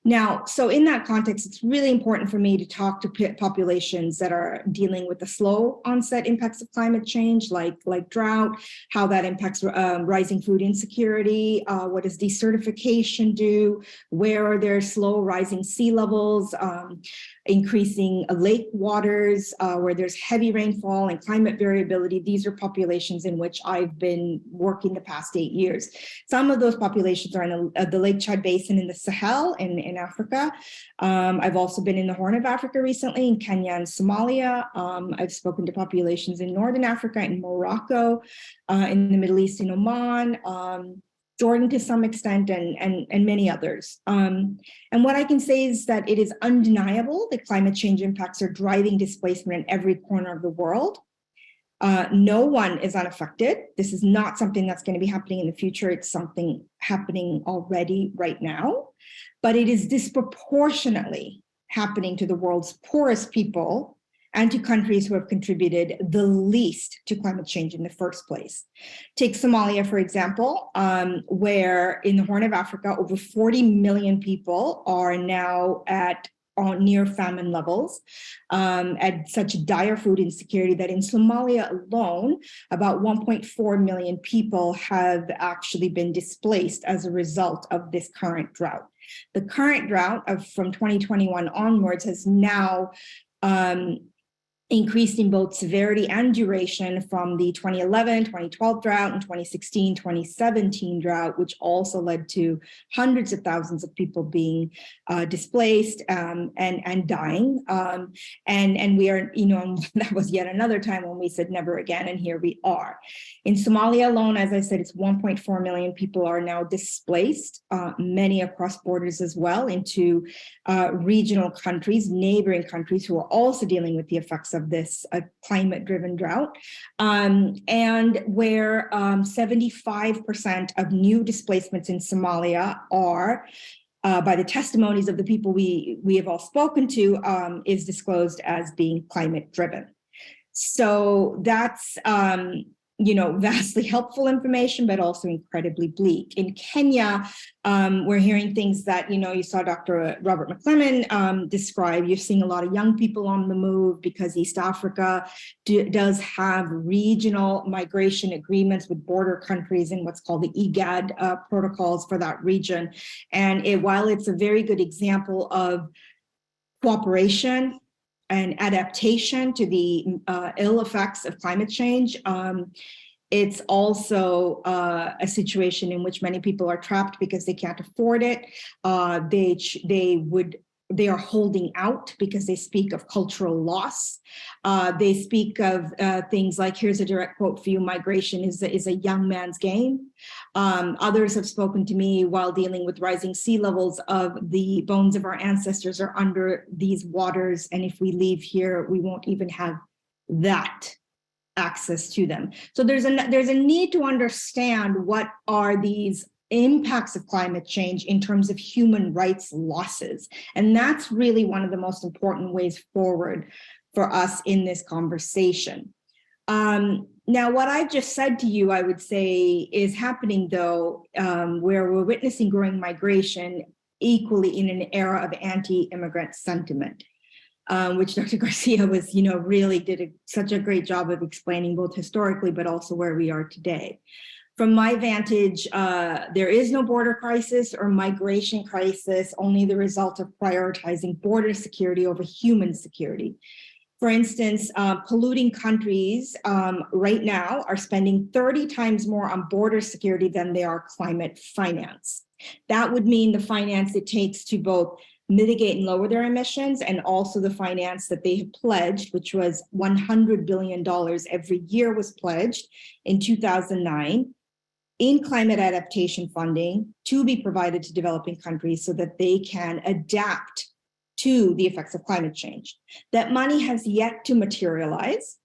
Now, so in that context, it's really important for me to talk to populations that are dealing with the slow onset impacts of climate change, like drought, how that impacts rising food insecurity, what does desertification do, where are there slow rising sea levels, increasing lake waters, where there's heavy rainfall and climate variability. These are populations in which I've been working the past 8 years. Some of those populations are in the Lake Chad Basin in the Sahel in Africa. I've also been in the Horn of Africa recently, in Kenya and Somalia. I've spoken to populations in Northern Africa, in Morocco, in the Middle East, in Oman, Jordan to some extent, and many others. And what I can say is that it is undeniable that climate change impacts are driving displacement in every corner of the world. No one is unaffected. This is not something that's going to be happening in the future. It's something happening already right now, but it is disproportionately happening to the world's poorest people and to countries who have contributed the least to climate change in the first place. Take Somalia, for example, where in the Horn of Africa, over 40 million people are now on near famine levels, at such dire food insecurity that in Somalia alone, about 1.4 million people have actually been displaced as a result of this current drought. The current drought from 2021 onwards has now increased in both severity and duration from the 2011, 2012 drought and 2016, 2017 drought, which also led to hundreds of thousands of people being displaced and dying. And we are, that was yet another time when we said never again, and here we are. In Somalia alone, as I said, it's 1.4 million people are now displaced, many across borders as well, into regional countries, neighboring countries who are also dealing with the effects of this climate-driven drought, and where 75% of new displacements in Somalia are, by the testimonies of the people we have all spoken to, is disclosed as being climate-driven. So that's vastly helpful information, but also incredibly bleak. In Kenya, we're hearing things that, you saw Dr. Robert McClellan describe. You're seeing a lot of young people on the move because East Africa does have regional migration agreements with border countries and what's called the IGAD protocols for that region. And while it's a very good example of cooperation and adaptation to the ill effects of climate change, it's also a situation in which many people are trapped because they can't afford it. They are holding out because they speak of cultural loss. They speak of things like, here's a direct quote for you, migration is a young man's game. Others have spoken to me while dealing with rising sea levels of the bones of our ancestors are under these waters. And if we leave here, we won't even have that access to them. So there's a need to understand what are these impacts of climate change in terms of human rights losses. And that's really one of the most important ways forward for us in this conversation. Now, what I've just said to you, I would say is happening, though, where we're witnessing growing migration equally in an era of anti-immigrant sentiment, which Dr. Garcia was, really did such a great job of explaining both historically, but also where we are today. From my vantage, there is no border crisis or migration crisis, only the result of prioritizing border security over human security. For instance, polluting countries right now are spending 30 times more on border security than they are climate finance. That would mean the finance it takes to both mitigate and lower their emissions, and also the finance that they have pledged, which was $100 billion every year was pledged in 2009 in climate adaptation funding to be provided to developing countries so that they can adapt to the effects of climate change. That money has yet to materialize,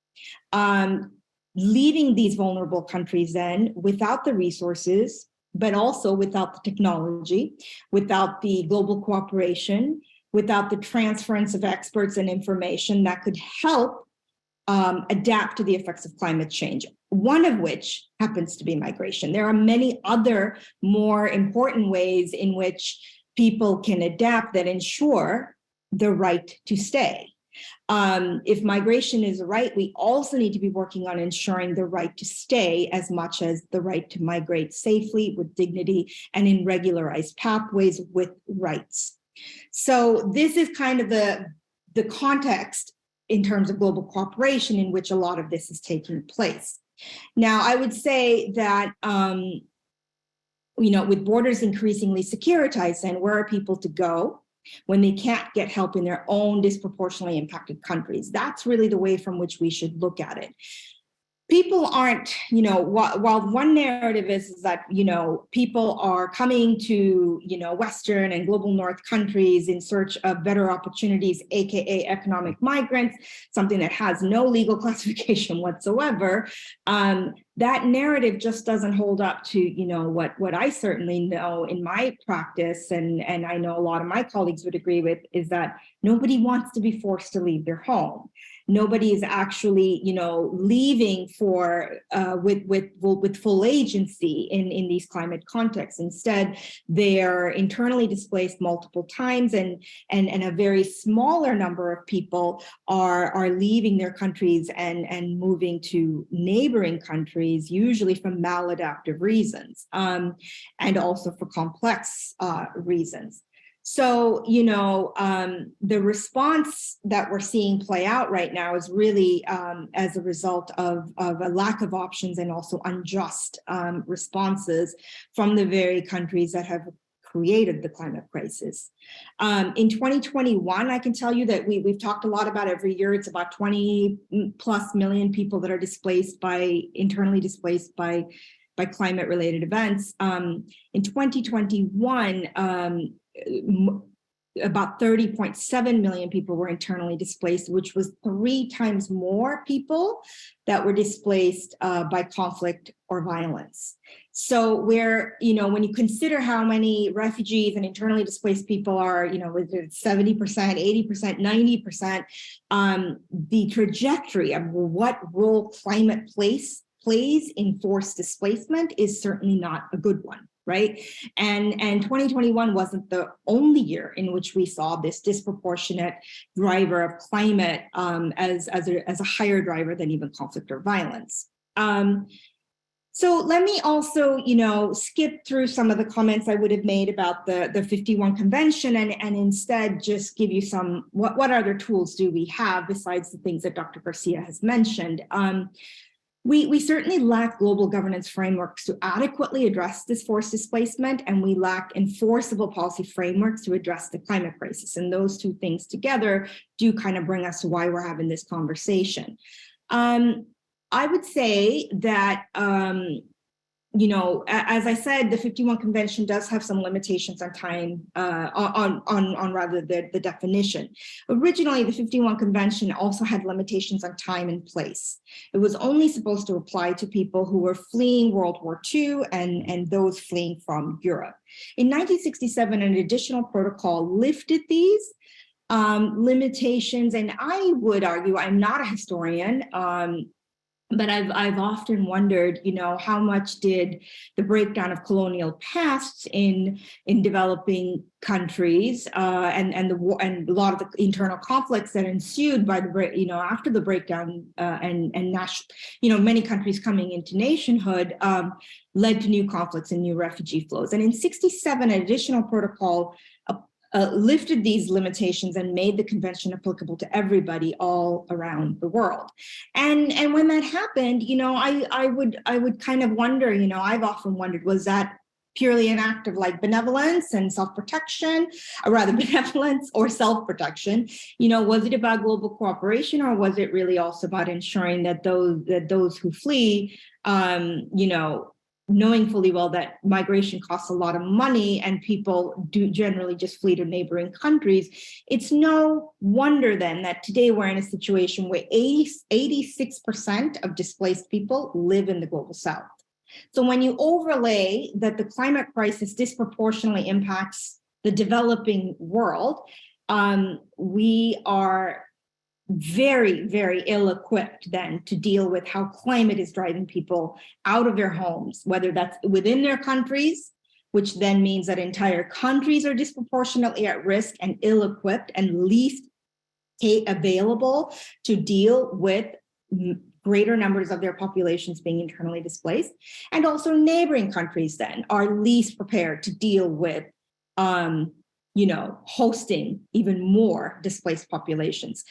leaving these vulnerable countries then without the resources, but also without the technology, without the global cooperation, without the transference of experts and information that could help adapt to the effects of climate change, one of which happens to be migration. There are many other more important ways in which people can adapt that ensure the right to stay. If migration is a right, we also need to be working on ensuring the right to stay as much as the right to migrate safely, with dignity, and in regularized pathways with rights. So this is kind of the context in terms of global cooperation in which a lot of this is taking place. Now, I would say that, with borders increasingly securitized, and where are people to go when they can't get help in their own disproportionately impacted countries? That's really the way from which we should look at it. People aren't, while one narrative is that, people are coming to, Western and global North countries in search of better opportunities, AKA economic migrants, something that has no legal classification whatsoever. That narrative just doesn't hold up to, what I certainly know in my practice, and I know a lot of my colleagues would agree with, is that nobody wants to be forced to leave their home. Nobody is actually, leaving with full agency in these climate contexts. Instead, they're internally displaced multiple times, and a very smaller number of people are leaving their countries and moving to neighboring countries, usually for maladaptive reasons, and also for complex reasons. So, the response that we're seeing play out right now is really as a result of a lack of options and also unjust responses from the very countries that have created the climate crisis. In 2021, I can tell you that we've talked a lot about every year, it's about 20 plus million people that are internally displaced by climate related events. In 2021, about 30.7 million people were internally displaced, which was 3 times more people that were displaced by conflict or violence. So when you consider how many refugees and internally displaced people are, whether it's 70%, 80%, 90%, the trajectory of what role climate plays in forced displacement is certainly not a good one. Right. And 2021 wasn't the only year in which we saw this disproportionate driver of climate as a higher driver than even conflict or violence. So let me also, skip through some of the comments I would have made about the 51 Convention and instead just give you some, what other tools do we have besides the things that Dr. Garcia has mentioned. We certainly lack global governance frameworks to adequately address this forced displacement, and we lack enforceable policy frameworks to address the climate crisis. And those two things together do kind of bring us to why we're having this conversation. I would say that, as I said, the 51 Convention does have some limitations on time, on rather the definition. Originally, the 51 Convention also had limitations on time and place. It was only supposed to apply to people who were fleeing World War II and those fleeing from Europe. In 1967, an additional protocol lifted these limitations, and I would argue, I'm not a historian, but I've often wondered, how much did the breakdown of colonial pasts in developing countries and a lot of the internal conflicts that ensued by after the breakdown and many countries coming into nationhood led to new conflicts and new refugee flows. And in '67, an additional protocol lifted these limitations and made the convention applicable to everybody all around the world. And when that happened, I would kind of wonder, I've often wondered, was that purely an act of benevolence and self-protection, or rather benevolence or self-protection? Was it about global cooperation, or was it really also about ensuring that those who flee, knowing fully well that migration costs a lot of money and people do generally just flee to neighboring countries? It's no wonder then that today we're in a situation where 86% of displaced people live in the global south. So when you overlay that the climate crisis disproportionately impacts the developing world, we are very, very ill-equipped then to deal with how climate is driving people out of their homes, whether that's within their countries, which then means that entire countries are disproportionately at risk and ill-equipped and least available to deal with greater numbers of their populations being internally displaced. And also neighboring countries then are least prepared to deal with hosting even more displaced populations.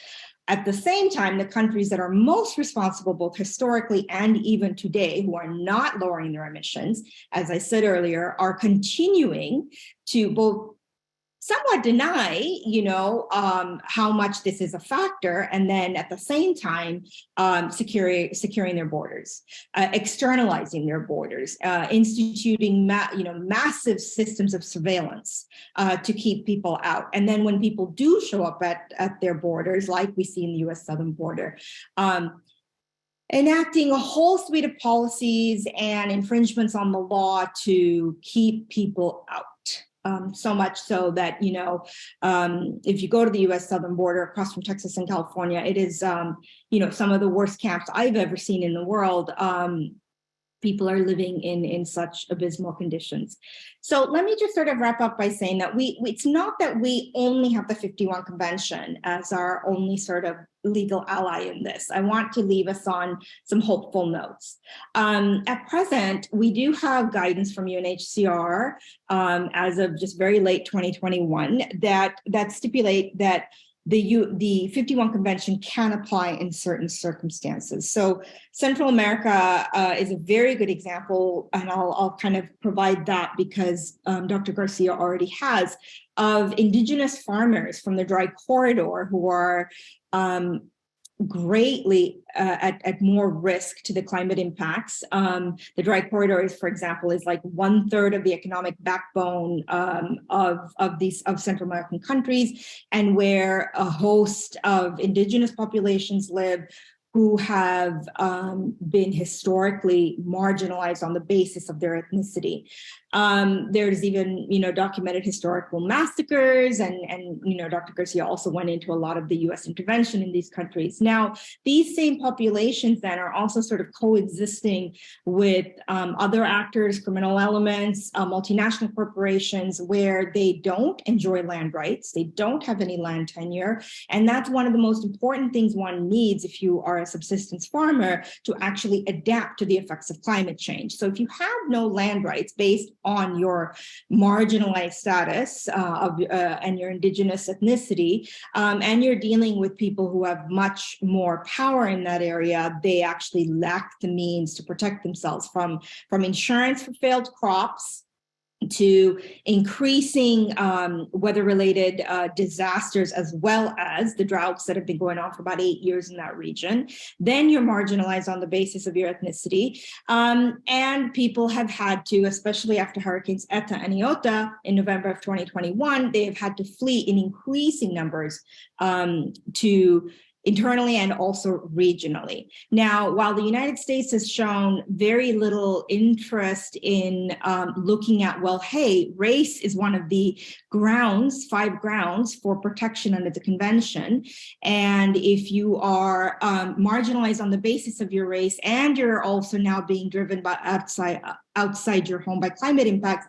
At the same time, the countries that are most responsible, both historically and even today, who are not lowering their emissions, as I said earlier, are continuing to both somewhat deny, how much this is a factor, and then at the same time, securing their borders, externalizing their borders, instituting massive systems of surveillance to keep people out. And then when people do show up at their borders, like we see in the U.S. southern border, enacting a whole suite of policies and infringements on the law to keep people out. So much so that, if you go to the U.S. southern border across from Texas and California, it is, some of the worst camps I've ever seen in the world. people are living in such abysmal conditions. So let me just sort of wrap up by saying that it's not that we only have the 51 Convention as our only sort of legal ally in this. I want to leave us on some hopeful notes. At present, we do have guidance from UNHCR as of just very late 2021 that stipulate that the 51 Convention can apply in certain circumstances. So Central America is a very good example, and I'll kind of provide that because Dr. Garcia already has, of indigenous farmers from the dry corridor who are greatly at more risk to the climate impacts. The dry corridors, for example, is like 1/3 of the economic backbone of Central American countries, and where a host of indigenous populations live who have been historically marginalized on the basis of their ethnicity. There's even, documented historical massacres, and Dr. Garcia also went into a lot of the U.S. intervention in these countries. Now, these same populations then are also sort of coexisting with other actors, criminal elements, multinational corporations, where they don't enjoy land rights, they don't have any land tenure, and that's one of the most important things one needs if you are a subsistence farmer to actually adapt to the effects of climate change. So if you have no land rights based on your marginalized status and your indigenous ethnicity, and you're dealing with people who have much more power in that area, they actually lack the means to protect themselves from insurance for failed crops, to increasing weather-related disasters, as well as the droughts that have been going on for about 8 years in that region. Then you're marginalized on the basis of your ethnicity. And people have had to, especially after Hurricanes Eta and Iota in November of 2021, they have had to flee in increasing numbers to internally and also regionally. Now, while the United States has shown very little interest in looking at, well, hey, race is one of the grounds, 5 grounds for protection under the convention. And if you are marginalized on the basis of your race, and you're also now being driven by outside your home by climate impacts,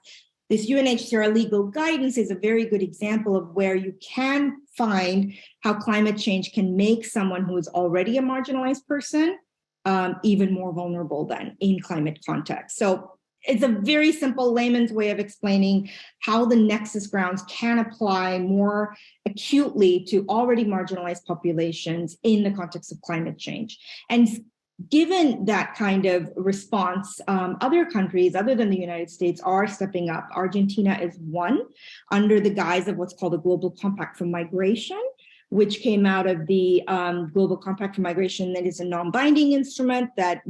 this UNHCR legal guidance is a very good example of where you can find how climate change can make someone who is already a marginalized person even more vulnerable than in climate context. So it's a very simple layman's way of explaining how the nexus grounds can apply more acutely to already marginalized populations in the context of climate change. And given that kind of response, other countries other than the United States are stepping up. Argentina is one, under the guise of what's called a Global Compact for Migration, which came out of the Global Compact for Migration. That is a non-binding instrument that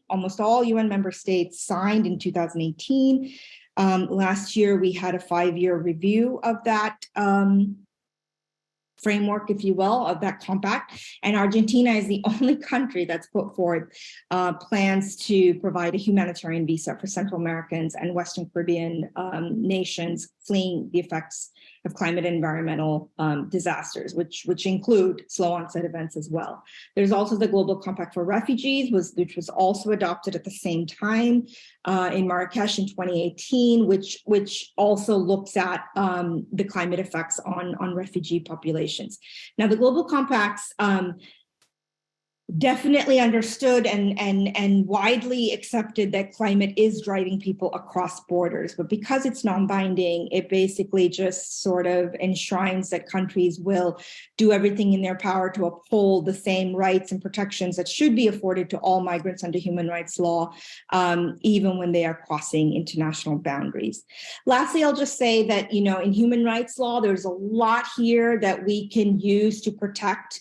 almost all UN member states signed in 2018. Last year, we had a 5-year review of that framework, if you will, of that compact. And Argentina is the only country that's put forward plans to provide a humanitarian visa for Central Americans and Western Caribbean nations fleeing the effects of climate and environmental disasters, which include slow onset events as well. There's also the Global Compact for Refugees, which was also adopted at the same time in Marrakesh in 2018, which also looks at the climate effects on refugee populations. Now, the Global Compacts definitely understood and widely accepted that climate is driving people across borders. But because it's non-binding, it basically just sort of enshrines that countries will do everything in their power to uphold the same rights and protections that should be afforded to all migrants under human rights law, even when they are crossing international boundaries. Lastly, I'll just say that, in human rights law, there's a lot here that we can use to protect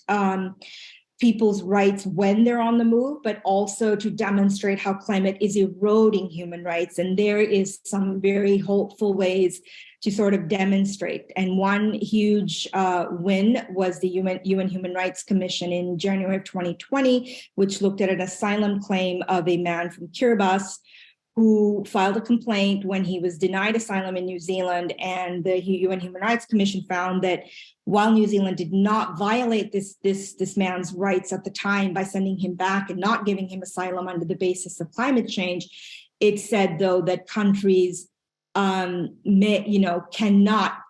people's rights when they're on the move, but also to demonstrate how climate is eroding human rights. And there is some very hopeful ways to sort of demonstrate. And one huge win was the UN Human Rights Commission in January of 2020, which looked at an asylum claim of a man from Kiribati who filed a complaint when he was denied asylum in New Zealand, and the UN Human Rights Commission found that while New Zealand did not violate this man's rights at the time by sending him back and not giving him asylum under the basis of climate change, it said, though, that countries cannot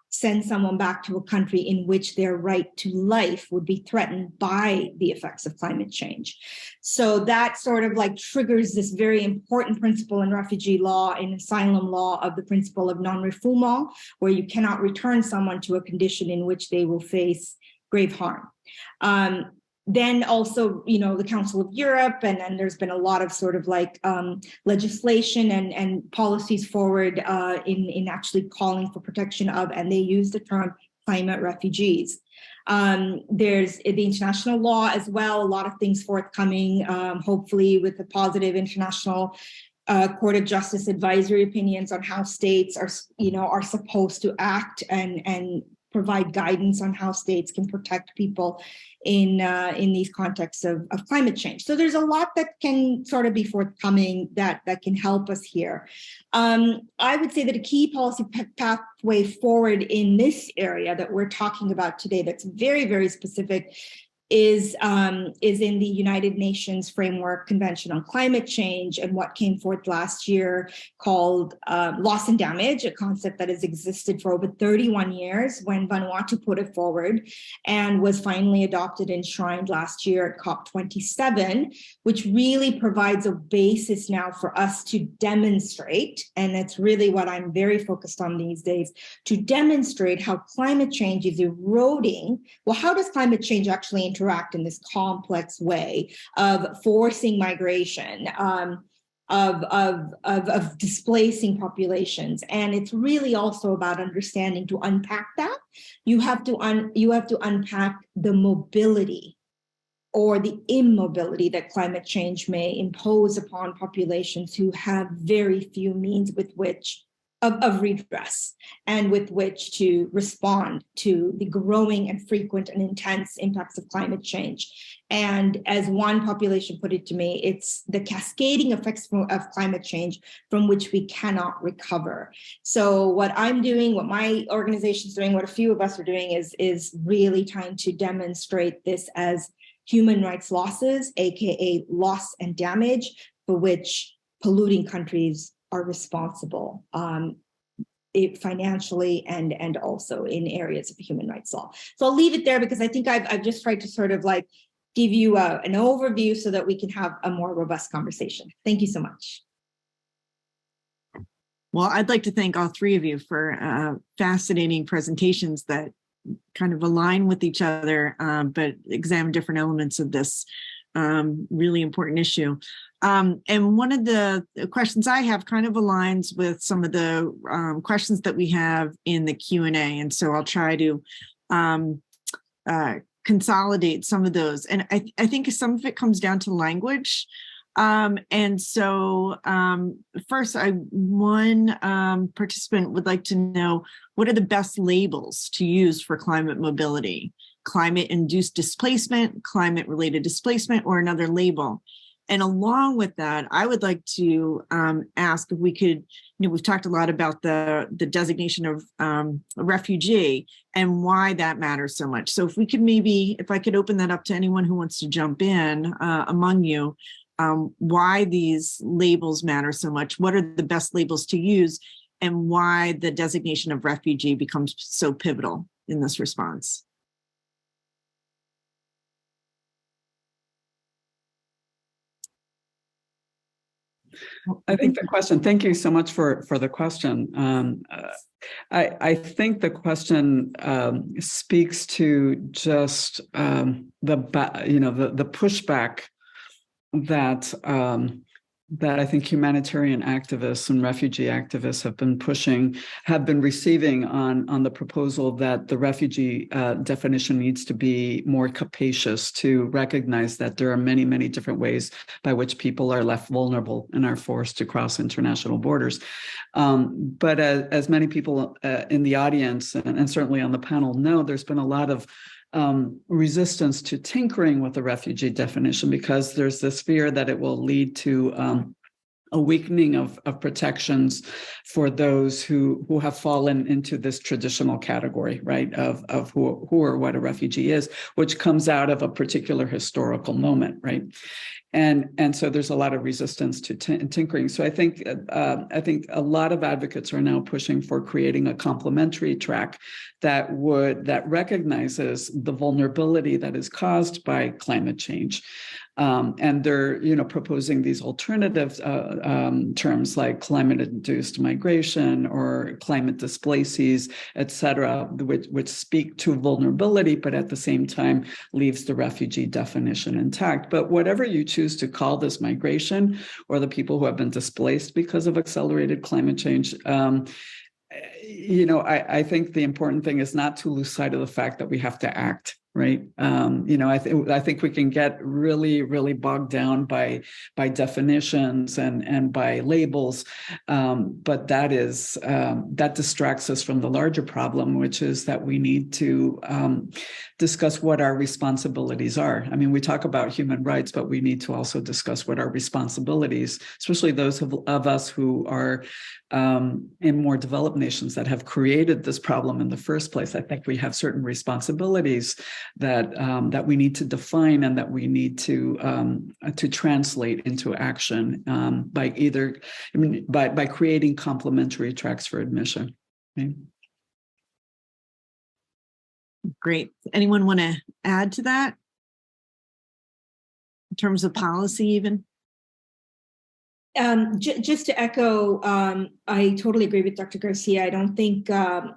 send someone back to a country in which their right to life would be threatened by the effects of climate change. So that sort of like triggers this very important principle in refugee law, in asylum law, of the principle of non-refoulement, where you cannot return someone to a condition in which they will face grave harm. Then also, the Council of Europe, and then there's been a lot of sort of like legislation and policies forward in actually calling for protection of, and they use the term climate refugees. There's the international law as well, a lot of things forthcoming, hopefully with the positive international Court of Justice advisory opinions on how states are supposed to act and provide guidance on how states can protect people in these contexts of climate change. So there's a lot that can sort of be forthcoming that can help us here. I would say that a key policy pathway forward in this area that we're talking about today that's very, very specific is in the United Nations Framework Convention on Climate Change, and what came forth last year called loss and damage, a concept that has existed for over 31 years when Vanuatu put it forward and was finally adopted and enshrined last year at COP27, which really provides a basis now for us to demonstrate, and that's really what I'm very focused on these days, to demonstrate how climate change is eroding. Well, how does climate change actually interact in this complex way of forcing migration, of displacing populations? And it's really also about understanding, to unpack that, you have to unpack the mobility or the immobility that climate change may impose upon populations who have very few means with which of redress and with which to respond to the growing and frequent and intense impacts of climate change. And as one population put it to me, it's the cascading effects of climate change from which we cannot recover. So what I'm doing, what my organization's doing, what a few of us are doing is really trying to demonstrate this as human rights losses, aka loss and damage, for which polluting countries are responsible financially and also in areas of human rights law. So I'll leave it there because I think I've just tried to sort of like give you an overview so that we can have a more robust conversation. Thank you so much. Well, I'd like to thank all three of you for fascinating presentations that kind of align with each other, but examine different elements of this really important issue. And one of the questions I have kind of aligns with some of the questions that we have in the Q&A. And so I'll try to consolidate some of those. And I think some of it comes down to language. And so first, one participant would like to know, what are the best labels to use for climate mobility? Climate-induced displacement, climate-related displacement, or another label? And along with that, I would like to ask if we could, we've talked a lot about the designation of a refugee and why that matters so much. So if we could if I could open that up to anyone who wants to jump in among you, why these labels matter so much, what are the best labels to use, and why the designation of refugee becomes so pivotal in this response. I think the question, thank you so much for the question. I think the question speaks to just the pushback that I think humanitarian activists and refugee activists have been receiving on the proposal that the refugee definition needs to be more capacious, to recognize that there are many, many different ways by which people are left vulnerable and are forced to cross international borders. But as many people in the audience and certainly on the panel know, there's been a lot of resistance to tinkering with the refugee definition because there's this fear that it will lead to a weakening of protections for those who have fallen into this traditional category, right, of who or what a refugee is, which comes out of a particular historical moment, right? And so there's a lot of resistance to tinkering. So I think a lot of advocates are now pushing for creating a complementary track that recognizes the vulnerability that is caused by climate change. And they're, proposing these alternative terms like climate-induced migration or climate displacees, et cetera, which speak to vulnerability, but at the same time leaves the refugee definition intact. But whatever you choose to call this migration or the people who have been displaced because of accelerated climate change, I think the important thing is not to lose sight of the fact that we have to act. Right. I think we can get really, really bogged down by definitions and by labels. But that distracts us from the larger problem, which is that we need to discuss what our responsibilities are. I mean, we talk about human rights, but we need to also discuss what our responsibilities, especially those of us who are in more developed nations that have created this problem in the first place. I think we have certain responsibilities that we need to define and that we need to translate into action by creating complementary tracks for admission. Okay. Great. Anyone want to add to that in terms of policy even? Just to echo, I totally agree with Dr. Garcia. I don't think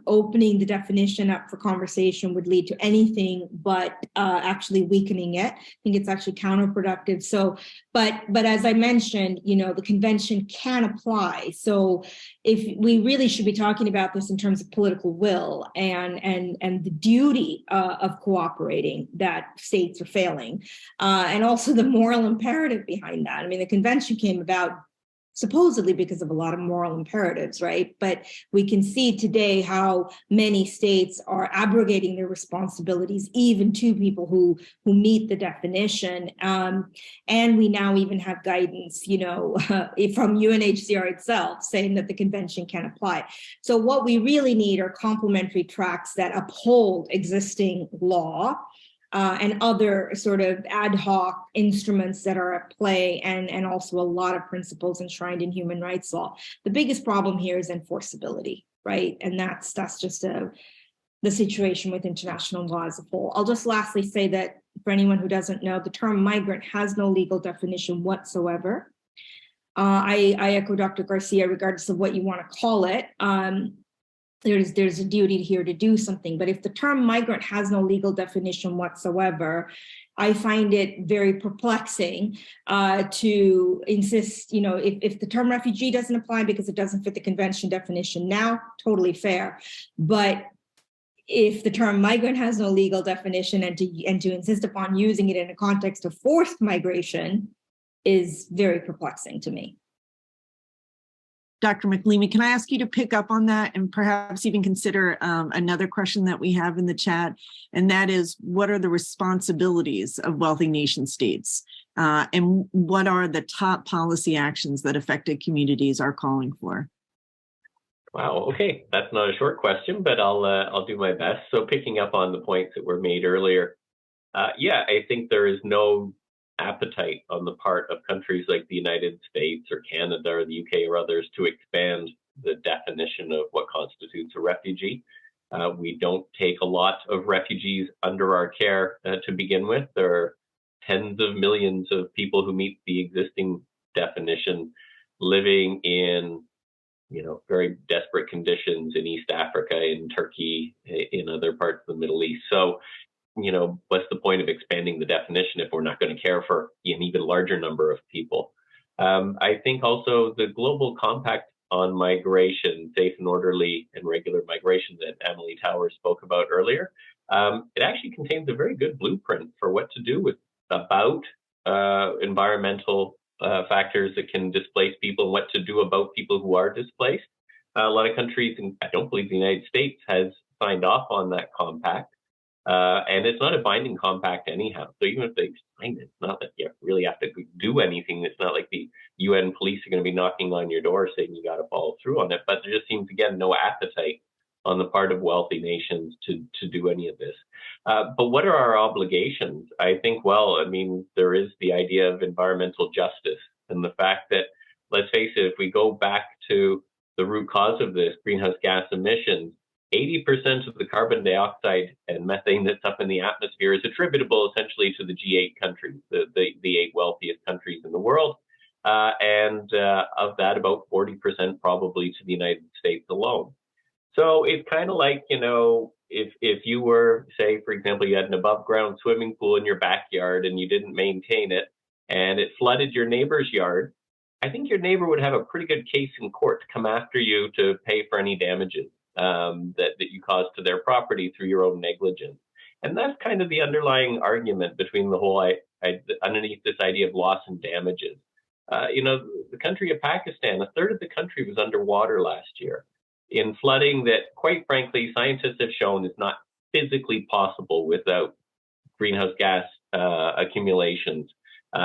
opening the definition up for conversation would lead to anything but actually weakening it. I think it's actually counterproductive. So, but as I mentioned, the convention can apply. So if we really should be talking about this in terms of political will and the duty of cooperating that states are failing, and also the moral imperative behind that. I mean, the convention came about supposedly because of a lot of moral imperatives, right? But we can see today how many states are abrogating their responsibilities, even to people who meet the definition. And we now even have guidance, from UNHCR itself saying that the convention can apply. So what we really need are complementary tracks that uphold existing law, and other sort of ad hoc instruments that are at play, and also a lot of principles enshrined in human rights law. The biggest problem here is enforceability, right? And that's just the situation with international law as a whole. I'll just lastly say that for anyone who doesn't know, the term migrant has no legal definition whatsoever. I echo Dr. Garcia, regardless of what you want to call it. There's a duty here to do something. But if the term migrant has no legal definition whatsoever, I find it very perplexing to insist, if the term refugee doesn't apply because it doesn't fit the convention definition now, totally fair. But if the term migrant has no legal definition and to insist upon using it in a context of forced migration is very perplexing to me. Dr. McLeamy, can I ask you to pick up on that and perhaps even consider another question that we have in the chat, and that is, what are the responsibilities of wealthy nation states, and what are the top policy actions that affected communities are calling for? Wow. Okay, that's not a short question, but I'll do my best. So picking up on the points that were made earlier, I think there is no appetite on the part of countries like the United States or Canada or the UK or others to expand the definition of what constitutes a refugee. We don't take a lot of refugees under our care to begin with. There are tens of millions of people who meet the existing definition living in very desperate conditions in East Africa, in Turkey, in other parts of the Middle East. So what's the point of expanding the definition if we're not going to care for an even larger number of people? I think also the Global Compact on Migration, Safe and Orderly and Regular Migration that Emily Towers spoke about earlier, it actually contains a very good blueprint for what to do about environmental factors that can displace people and what to do about people who are displaced. A lot of countries, and I don't believe the United States has signed off on that compact. And it's not a binding compact anyhow. So even if they sign it, it's not that you really have to do anything. It's not like the UN police are going to be knocking on your door saying you got to follow through on it. But there just seems, again, no appetite on the part of wealthy nations to do any of this. But what are our obligations? I think, well, I mean, there is the idea of environmental justice and the fact that, let's face it, if we go back to the root cause of this, greenhouse gas emissions, 80% of the carbon dioxide and methane that's up in the atmosphere is attributable essentially to the G8 countries, the 8 wealthiest countries in the world. And of that, about 40% probably to the United States alone. So it's kind of like, you know, if you were, say, for example, you had an above ground swimming pool in your backyard and you didn't maintain it and it flooded your neighbor's yard, I think your neighbor would have a pretty good case in court to come after you to pay for any damages that you caused to their property through your own negligence. And that's kind of the underlying argument between the whole, underneath this idea of loss and damages. You know, the country of Pakistan, a third of the country was underwater last year in flooding that, quite frankly, scientists have shown is not physically possible without greenhouse gas accumulations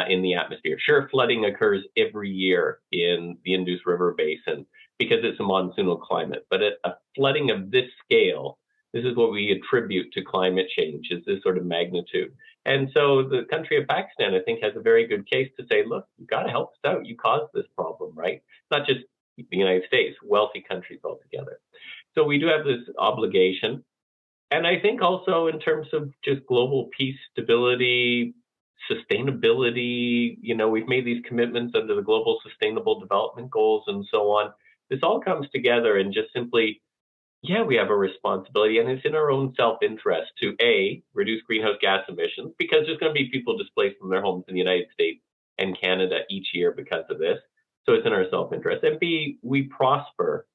in the atmosphere. Sure, flooding occurs every year in the Indus River Basin because it's a monsoonal climate, but a flooding of this scale, this is what we attribute to climate change, is this sort of magnitude. And so the country of Pakistan, I think, has a very good case to say, look, you've got to help us out. You caused this problem, right? Not just the United States, wealthy countries altogether. So we do have this obligation. And I think also in terms of just global peace, stability, sustainability, you know, we've made these commitments under the Global Sustainable Development Goals and so on. This all comes together and just simply, yeah, we have a responsibility, and it's in our own self-interest to A, reduce greenhouse gas emissions, because there's going to be people displaced from their homes in the United States and Canada each year because of this. So it's in our self-interest. And B, we prosper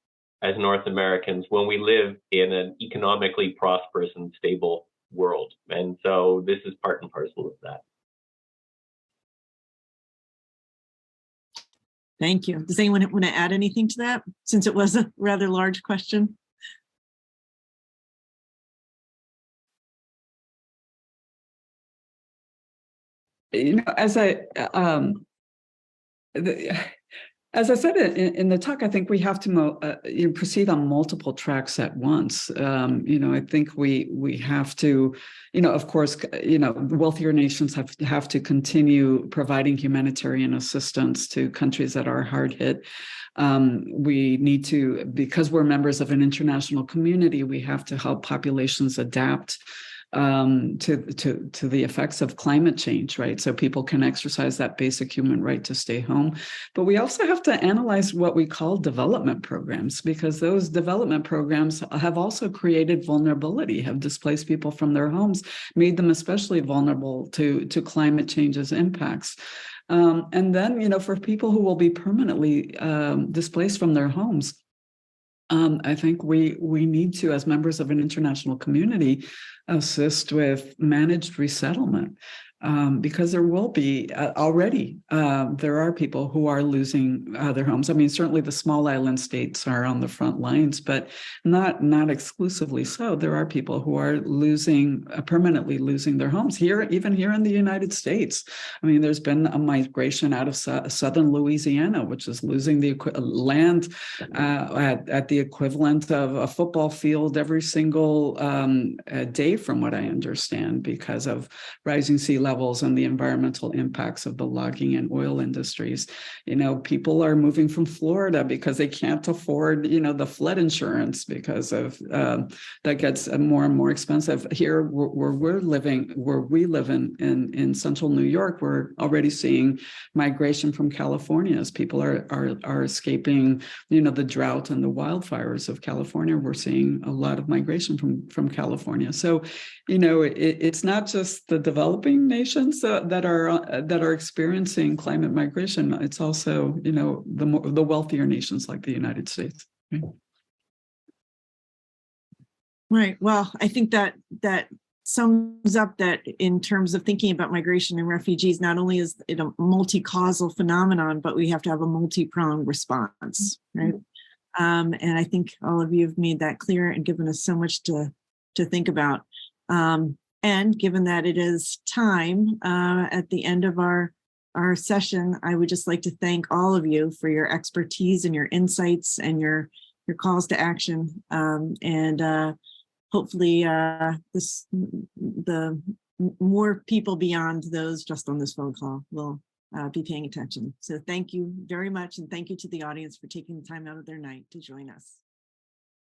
as North Americans when we live in an economically prosperous and stable world. And so this is part and parcel of that. Thank you. Does anyone want to add anything to that, since it was a rather large question? You know, as I said in the talk, I think we have to proceed on multiple tracks at once. You know, I think we have to, you know, of course, you know, wealthier nations have to continue providing humanitarian assistance to countries that are hard hit. We need to, because we're members of an international community, we have to help populations adapt to the effects of climate change, right? So people can exercise that basic human right to stay home. But we also have to analyze what we call development programs, because those development programs have also created vulnerability, have displaced people from their homes, made them especially vulnerable to climate change's impacts. And then, you know, for people who will be permanently displaced from their homes, I think we need to, as members of an international community, assist with managed resettlement, because there will be already there are people who are losing their homes. I mean, certainly the small island states are on the front lines, but not exclusively so. There are people who are permanently losing their homes here, even here in the United States. I mean, there's been a migration out of southern Louisiana, which is losing the land at the equivalent of a football field every single day, from what I understand, because of rising sea levels and the environmental impacts of the logging and oil industries. You know, people are moving from Florida because they can't afford, you know, the flood insurance, because of that gets more and more expensive. Here, where we live in central New York, we're already seeing migration from California as people are escaping, you know, the drought and the wildfires of California. We're seeing a lot of migration from California. So, you know, it's not just the developing nations that are experiencing climate migration. It's also, you know, the wealthier nations like the United States. Right. Well, I think that sums up that in terms of thinking about migration and refugees, not only is it a multi-causal phenomenon, but we have to have a multi-pronged response, right? And I think all of you have made that clear and given us so much to think about. And given that it is time at the end of our our session, I would just like to thank all of you for your expertise and your insights and your calls to action. Hopefully the more people beyond those just on this phone call will be paying attention. So thank you very much. And thank you to the audience for taking the time out of their night to join us.